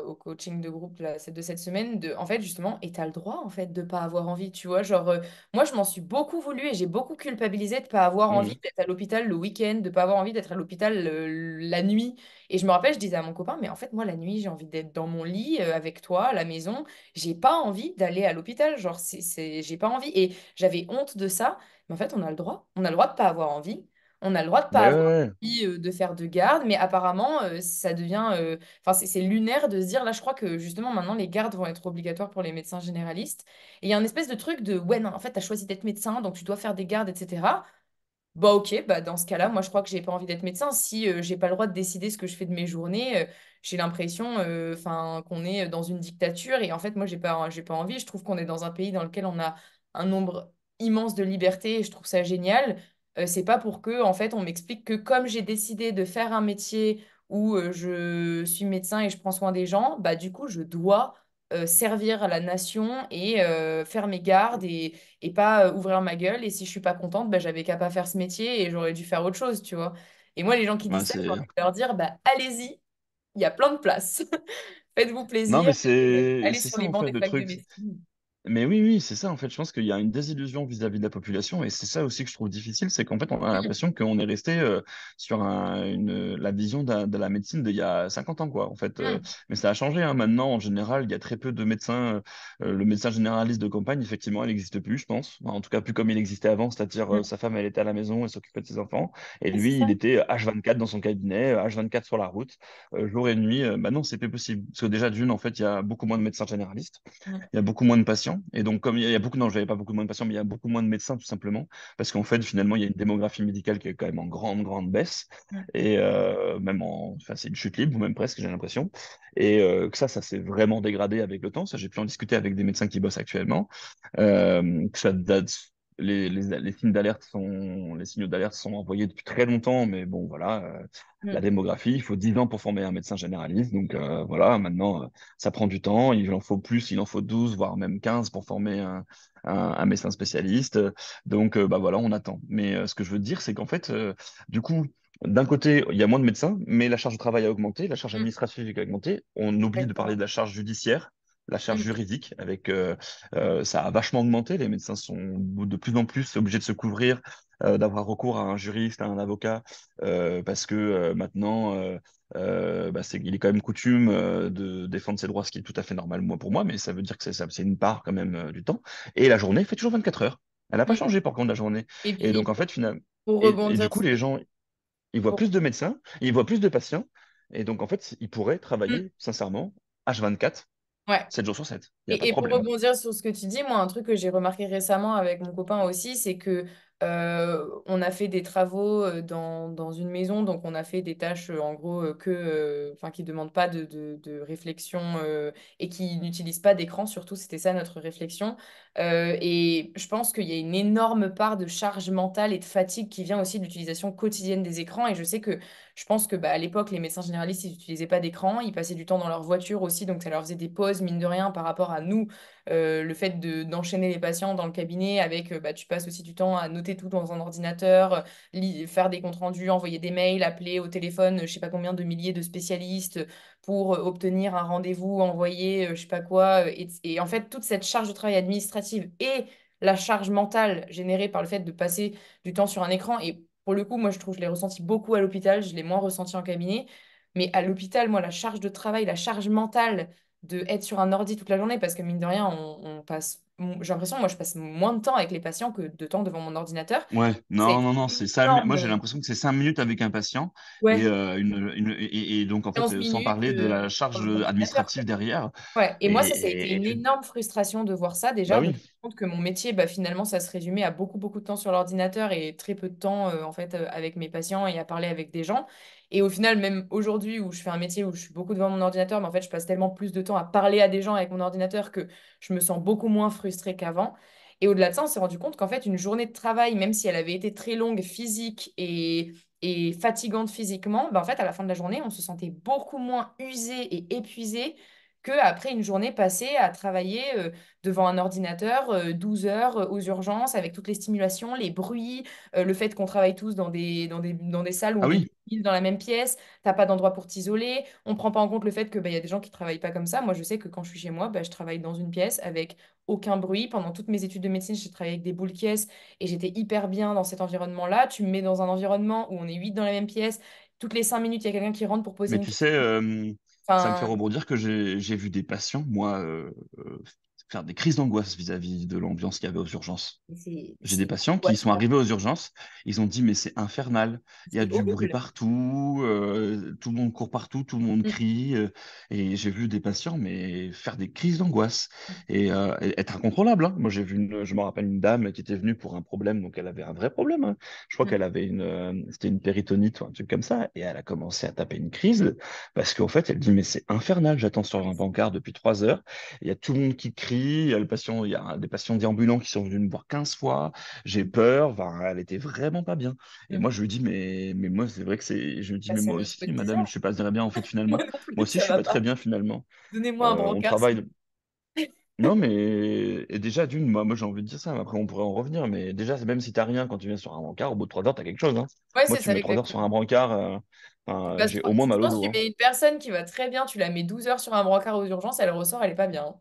au coaching de groupe là, de cette semaine, en fait justement, et t'as le droit en fait de pas avoir envie, tu vois, genre moi je m'en suis beaucoup voulu et j'ai beaucoup culpabilisé de pas avoir envie Mhm. d'être à l'hôpital le week-end, de pas avoir envie d'être à l'hôpital la nuit, et je me rappelle, je disais à mon copain, mais en fait moi la nuit j'ai envie d'être dans mon lit avec toi à la maison, j'ai pas envie d'aller à l'hôpital, genre j'ai pas envie, et j'avais honte de ça, mais en fait on a le droit de pas avoir envie. On a le droit de pas Mais avoir ouais, de faire de garde, mais apparemment, ça devient... Enfin, c'est lunaire de se dire, là, je crois que justement, maintenant, les gardes vont être obligatoires pour les médecins généralistes. Et il y a un espèce de truc de, ouais, non, en fait, tu as choisi d'être médecin, donc tu dois faire des gardes, etc. Bah ok, bah dans ce cas-là, moi je crois que j'ai pas envie d'être médecin. Si j'ai pas le droit de décider ce que je fais de mes journées, j'ai l'impression enfin qu'on est dans une dictature et en fait moi j'ai pas envie. Je trouve qu'on est dans un pays dans lequel on a un nombre immense de libertés et je trouve ça génial. C'est pas pour que en fait on m'explique que comme j'ai décidé de faire un métier où je suis médecin et je prends soin des gens, bah du coup je dois servir à la nation et faire mes gardes et pas ouvrir ma gueule. Et si je suis pas contente, bah, j'avais qu'à pas faire ce métier et j'aurais dû faire autre chose, tu vois. Et moi, les gens qui ouais, disent ça, j'ai c'est. envie de leur dire, bah, allez-y, il y a plein de places. Faites-vous Non, plaisir mais et c'est allez c'est sur ça les en bancs fait des le facs de truc. médecine. Mais oui, oui, c'est ça en fait. Je pense qu'il y a une désillusion vis-à-vis de la population et c'est ça aussi que je trouve difficile, c'est qu'en fait on a Mm, l'impression qu'on est resté sur la vision de la médecine d'il y a 50 ans quoi. En fait, mm, mais ça a changé hein. Maintenant, en général, il y a très peu de médecins. Le médecin généraliste de campagne, effectivement, il n'existe plus, je pense. Enfin, en tout cas, plus comme il existait avant, c'est-à-dire mm. sa femme, elle était à la maison, elle s'occupait de ses enfants et Ouais, c'est lui, ça. il était H24 dans son cabinet, H24 sur la route, jour et nuit. Bah non, c'est plus possible parce que déjà d'une, en fait, il y a beaucoup moins de médecins généralistes. Mm, Il y a beaucoup moins de patients. Et donc, comme il y a beaucoup, non, j'avais pas beaucoup moins de patients, mais il y a beaucoup moins de médecins, tout simplement. Parce qu'en fait, finalement, il y a une démographie médicale qui est quand même en grande, grande baisse. mm, Et enfin, c'est une chute libre, ou même presque, j'ai l'impression. Et que ça s'est vraiment dégradé avec le temps. Ça, j'ai pu en discuter avec des médecins qui bossent actuellement. Que ça date. Les signes d'alerte les signaux d'alerte sont envoyés depuis très longtemps, mais bon, voilà, la mm, démographie, il faut 10 ans pour former un médecin généraliste, donc voilà, maintenant, ça prend du temps, il en faut plus, il en faut 12 voire même 15 pour former un médecin spécialiste. Donc, bah voilà, on attend. Mais ce que je veux dire, c'est qu'en fait, du coup, d'un côté, il y a moins de médecins, mais la charge de travail a augmenté, la charge mm. administrative a augmenté. On oublie de parler Exactement. de la charge judiciaire, la charge Mm, juridique, avec ça a vachement augmenté. Les médecins sont de plus en plus obligés de se couvrir, d'avoir recours à un juriste, à un avocat, parce que maintenant, bah, il est quand même coutume de défendre ses droits, ce qui est tout à fait normal moi, pour moi, mais ça veut dire que c'est une part quand même du temps. Et la journée fait toujours 24 heures. Elle n'a pas mm. changé par contre la journée. Et Et donc puis, en fait, finalement, pour et du rebondir coup, sur... les gens, ils voient pour- plus de médecins, ils voient plus de patients, et donc en fait, ils pourraient Mm, travailler sincèrement H24, ouais. 7 jours sur 7. Il n'y a pas de Et pour problème. rebondir sur ce que tu dis, moi, un truc que j'ai remarqué récemment avec mon copain aussi, c'est que on a fait des travaux dans une maison, donc on a fait des tâches en gros enfin, qui ne demandent pas de réflexion et qui n'utilisent pas d'écran, surtout, c'était ça notre réflexion. Et je pense qu'il y a une énorme part de charge mentale et de fatigue qui vient aussi de l'utilisation quotidienne des écrans. Et je sais que je pense que bah, à l'époque, les médecins généralistes, ils n'utilisaient pas d'écran, ils passaient du temps dans leur voiture aussi, donc ça leur faisait des pauses, mine de rien, par rapport à nous. Le fait d'enchaîner les patients dans le cabinet avec, bah, tu passes aussi du temps à noter tout dans un ordinateur, faire des comptes rendus, envoyer des mails, appeler au téléphone, je sais pas combien de milliers de spécialistes pour obtenir un rendez-vous, envoyer, je sais pas quoi. Et en fait, toute cette charge de travail administrative et la charge mentale générée par le fait de passer du temps sur un écran. Et pour le coup, moi, je trouve que je l'ai ressenti beaucoup à l'hôpital, je l'ai moins ressenti en cabinet. Mais à l'hôpital, moi, la charge de travail, la charge mentale de être sur un ordi toute la journée, parce que mine de rien, on passe, j'ai l'impression, moi, je passe moins de temps avec les patients que de temps devant mon ordinateur. Ouais, Ça a non, été non, non, c'est ça. énorme. Moi, j'ai l'impression que c'est 5 minutes avec un patient Ouais, et donc, en fait, 15 sans minutes parler de la dans charge un ordinateur. administrative derrière. Ouais, et moi, ça a été Et une tu... énorme frustration de voir ça Bah déjà, de me oui, rendre compte que mon métier, bah, finalement, ça se résumait à beaucoup, beaucoup de temps sur l'ordinateur et très peu de temps, en fait, avec mes patients et à parler avec des gens. Et au final, même aujourd'hui, où je fais un métier où je suis beaucoup devant mon ordinateur, mais en fait, je passe tellement plus de temps à parler à des gens avec mon ordinateur que je me sens beaucoup moins frustrée qu'avant. Et au-delà de ça, on s'est rendu compte qu'en fait, une journée de travail, même si elle avait été très longue, physique et fatigante physiquement, bah, en fait, à la fin de la journée, on se sentait beaucoup moins usé et épuisé qu'après une journée passée à travailler devant un ordinateur 12 heures aux urgences avec toutes les stimulations, les bruits, le fait qu'on travaille tous dans des salles où ah on est oui. 10 000 dans la même pièce, t'as pas d'endroit pour t'isoler, on prend pas en compte le fait que bah, y a des gens qui travaillent pas comme ça. Moi, je sais que quand je suis chez moi, bah, je travaille dans une pièce avec aucun bruit. Pendant toutes mes études de médecine, j'ai travaillé avec des boules qui et j'étais hyper bien dans cet environnement-là. Tu me mets dans un environnement où on est 8 dans la même pièce, toutes les 5 minutes, il y a quelqu'un qui rentre pour poser Mais une tu sais, question. ça me fait Enfin, rebondir que j'ai vu des patients, moi, faire des crises d'angoisse vis-à-vis de l'ambiance qu'il y avait aux urgences. c'est J'ai des c'est patients qui sont angoissant. arrivés aux urgences, ils ont dit mais c'est infernal, il y a C'est du bruit horrible. partout, tout le monde court partout, tout le monde Mm, crie, et j'ai vu des patients mais faire des crises d'angoisse et être incontrôlables, hein. Moi je me rappelle une dame qui était venue pour un problème, donc elle avait un vrai problème, hein. Je crois mm, qu'elle avait c'était une péritonite ou un truc comme ça, et elle a commencé à taper une crise parce qu'en fait elle dit mais c'est infernal, j'attends sur un pancart depuis 3 heures, il y a tout le monde qui crie, il y a le patient, il y a des patients déambulants qui sont venus me voir 15 fois, j'ai peur, enfin, elle était vraiment pas bien. Et mm. moi, je lui dis, mais moi, c'est vrai que c'est. Je lui dis, Bah, mais c'est moi notre aussi, madame, je quotidien. suis pas très bien, en fait, Moi finalement. non Moi plus, aussi, je ça suis va pas très pas. bien, finalement. Donnez-moi un On brancard. travaille. Non, mais et déjà, d'une, moi, j'ai envie de dire ça, mais après, on pourrait en revenir. Mais déjà, même si t'as rien quand tu viens sur un brancard, au bout de 3 heures, t'as quelque chose, hein. Ouais, Moi, c'est tu ça, mets 3 heures sur un exactement. brancard, enfin, j'ai au moins Je mal au pense que dos, tu hein. mets une personne qui va très bien, tu la mets 12 heures sur un brancard aux urgences, elle ressort, elle est pas bien, hein.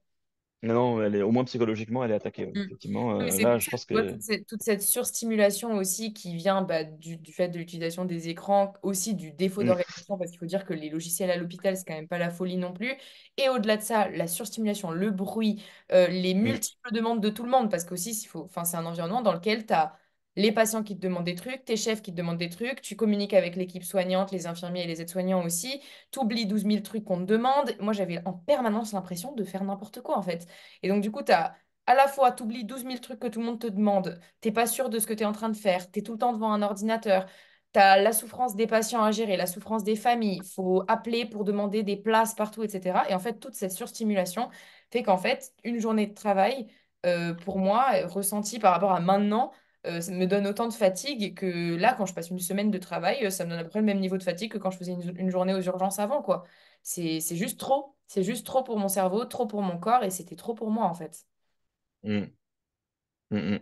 Non, non, elle est, au moins psychologiquement, elle est attaquée, ouais. Mm. Effectivement, Non, mais c'est là, pour je ça que pense tu vois que. toute cette surstimulation aussi qui vient bah, du fait de l'utilisation des écrans, aussi du défaut Mm, d'organisation, parce qu'il faut dire que les logiciels à l'hôpital, c'est quand même pas la folie non plus. Et au-delà de ça, la surstimulation, le bruit, les mm, multiples demandes de tout le monde, parce qu'aussi, enfin, c'est un environnement dans lequel tu as les patients qui te demandent des trucs, tes chefs qui te demandent des trucs, tu communiques avec l'équipe soignante, les infirmiers et les aides-soignants aussi, tu oublies 12 000 trucs qu'on te demande. Moi, j'avais en permanence l'impression de faire n'importe quoi, en fait. Et donc, du coup, tu as à la fois, tu oublies 12 000 trucs que tout le monde te demande, t'es pas sûr de ce que tu es en train de faire, tu es tout le temps devant un ordinateur, tu as la souffrance des patients à gérer, la souffrance des familles, il faut appeler pour demander des places partout, etc. Et en fait, toute cette surstimulation fait qu'en fait, une journée de travail, pour moi, ressentie par rapport à maintenant, ça me donne autant de fatigue que là, quand je passe une semaine de travail, ça me donne à peu près le même niveau de fatigue que quand je faisais une journée aux urgences avant, quoi. C'est juste trop. C'est juste trop pour mon cerveau, trop pour mon corps, et c'était trop pour moi, en fait. mm, mm, mm.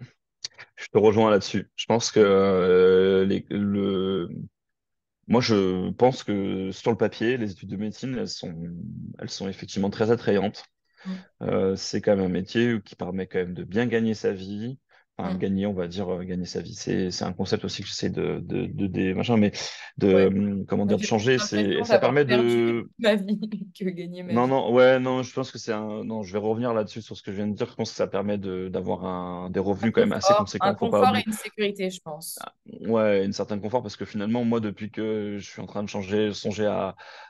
Je te rejoins là-dessus. Je pense que moi, je pense que sur le papier, les études de médecine, elles sont effectivement très attrayantes. Mm. C'est quand même un métier qui permet quand même de bien gagner sa vie. Enfin, Mm. gagner, on va dire, gagner sa vie. C'est un concept aussi que j'essaie machin, mais Ouais. comment Ça me dire, de fait plus changer. l'impression Ça d'avoir permet perdu de, ma vie que gagner ma non, vie. non, ouais, non, je pense que non, je vais revenir là-dessus sur ce que je viens de dire. Je pense que ça permet d'avoir des revenus quand même assez Un conséquents. Faut pas confort et oublier. une sécurité, je pense. Ouais, une certaine confort parce que finalement, moi, depuis que je suis en train de songer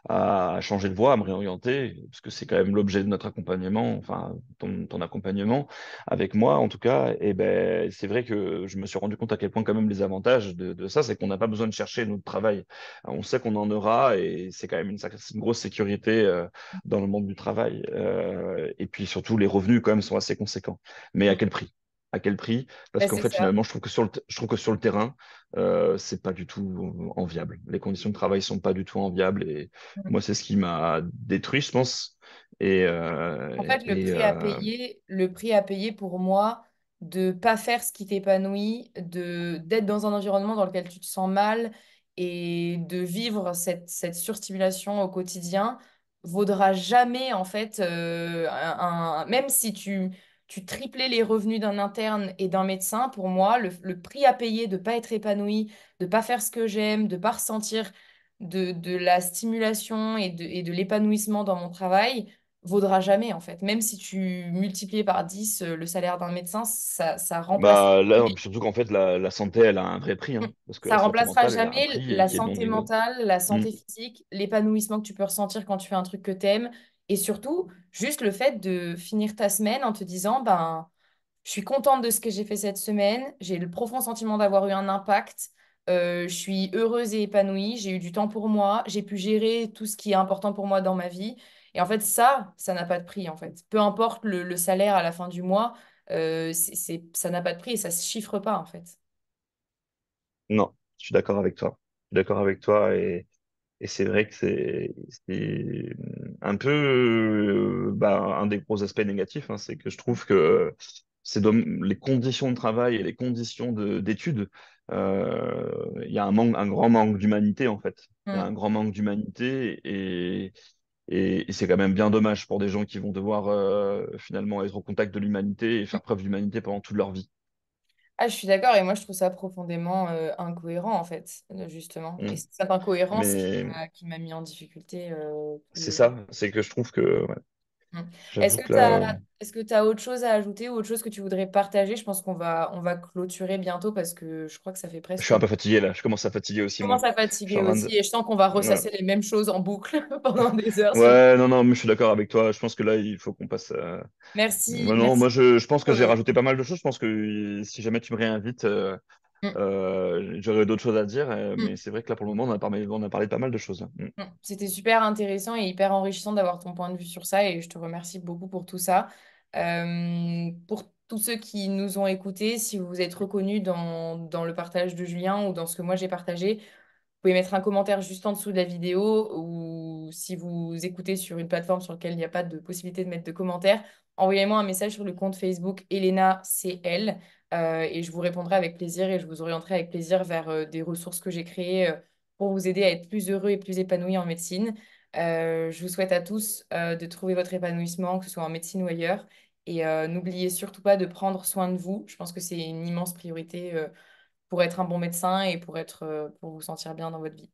à changer de voie, à me réorienter, parce que c'est quand même l'objet de notre accompagnement, enfin, ton accompagnement avec moi, en tout cas, et ben, c'est vrai que je me suis rendu compte à quel point quand même les avantages de ça, c'est qu'on n'a pas besoin de chercher notre travail. On sait qu'on en aura et c'est quand même une grosse sécurité dans le monde du travail. Et puis surtout, les revenus quand même sont assez conséquents. Mais à Mm. quel prix? à quel prix? Parce Bah, qu'en c'est fait, ça. finalement, je trouve que sur le terrain, c'est pas du tout enviable. Les conditions de travail sont pas du tout enviables et moi, c'est ce qui m'a détruit, je pense. Et, En fait, le prix à payer pour moi, de pas faire ce qui t'épanouit, d'être dans un environnement dans lequel tu te sens mal et de vivre cette surstimulation au quotidien, vaudra jamais, en fait, même si tu triplais les revenus d'un interne et d'un médecin, pour moi, le prix à payer de pas être épanoui, de pas faire ce que j'aime, de pas ressentir de la stimulation et de l'épanouissement dans mon travail vaudra jamais en fait. Même si tu multiplies par 10 le salaire d'un médecin, ça remplace bah là, surtout qu'en fait, la santé, elle a un vrai prix, hein, parce que ça la santé remplacera mentale, elle a un jamais prix et la qui est non santé négociable. mentale, la Mm. santé physique, l'épanouissement que tu peux ressentir quand tu fais un truc que t'aimes et surtout juste le fait de finir ta semaine en te disant ben je suis contente de ce que j'ai fait cette semaine. J'ai le profond sentiment d'avoir eu un impact. Je suis heureuse et épanouie. J'ai eu du temps pour moi. J'ai pu gérer tout ce qui est important pour moi dans ma vie. Et en fait, ça n'a pas de prix, en fait. Peu importe le salaire à la fin du mois, ça n'a pas de prix et ça se chiffre pas, en fait. Non, je suis d'accord avec toi. Je suis d'accord avec toi et c'est vrai que c'est un peu bah, un des gros aspects négatifs, hein, c'est que je trouve que les conditions de travail et les conditions d'études, il y a un grand manque d'humanité en fait. Il y a un Mm. grand manque d'humanité et c'est quand même bien dommage pour des gens qui vont devoir finalement être au contact de l'humanité et faire preuve d'humanité pendant toute leur vie. Ah, je suis d'accord et moi je trouve ça profondément incohérent en fait, justement. Et Mm. c'est cette incohérence Mais qui m'a mis en difficulté c'est ça, c'est que je trouve que ouais, Mm. j'avoue que là. Est-ce que tu as autre chose à ajouter ou autre chose que tu voudrais partager? Je pense on va clôturer bientôt parce que je crois que ça fait Je presque... suis un Je peu fatigué là, je commence à fatiguer aussi moi. commence à Je suis fatiguer en train de... aussi et je sens qu'on va Ouais, ressasser les mêmes choses en boucle pendant des heures si... ouais, non, non, mais je suis d'accord avec toi. Je pense que là, il faut qu'on passe. Merci, Non, merci. moi, je pense que j'ai rajouté pas mal de choses. Je pense que si jamais tu me réinvites, Mm, j'aurai d'autres choses à dire. Mais mm, c'est vrai que là, pour le moment, on a parlé de pas mal de choses, là. Mm. C'était super intéressant et hyper enrichissant d'avoir ton point de vue sur ça et je te remercie beaucoup pour tout ça. Pour tous ceux qui nous ont écoutés, si vous vous êtes reconnus dans le partage de Julien ou dans ce que moi j'ai partagé, pouvez mettre un commentaire juste en dessous de la vidéo ou si vous écoutez sur une plateforme sur laquelle il n'y a pas de possibilité de mettre de commentaires, envoyez-moi un message sur le compte Facebook Elena CL et je vous répondrai avec plaisir et je vous orienterai avec plaisir vers des ressources que j'ai créées pour vous aider à être plus heureux et plus épanoui en médecine. Je vous souhaite à tous de trouver votre épanouissement, que ce soit en médecine ou ailleurs. Et n'oubliez surtout pas de prendre soin de vous. Je pense que c'est une immense priorité pour être un bon médecin et pour pour vous sentir bien dans votre vie.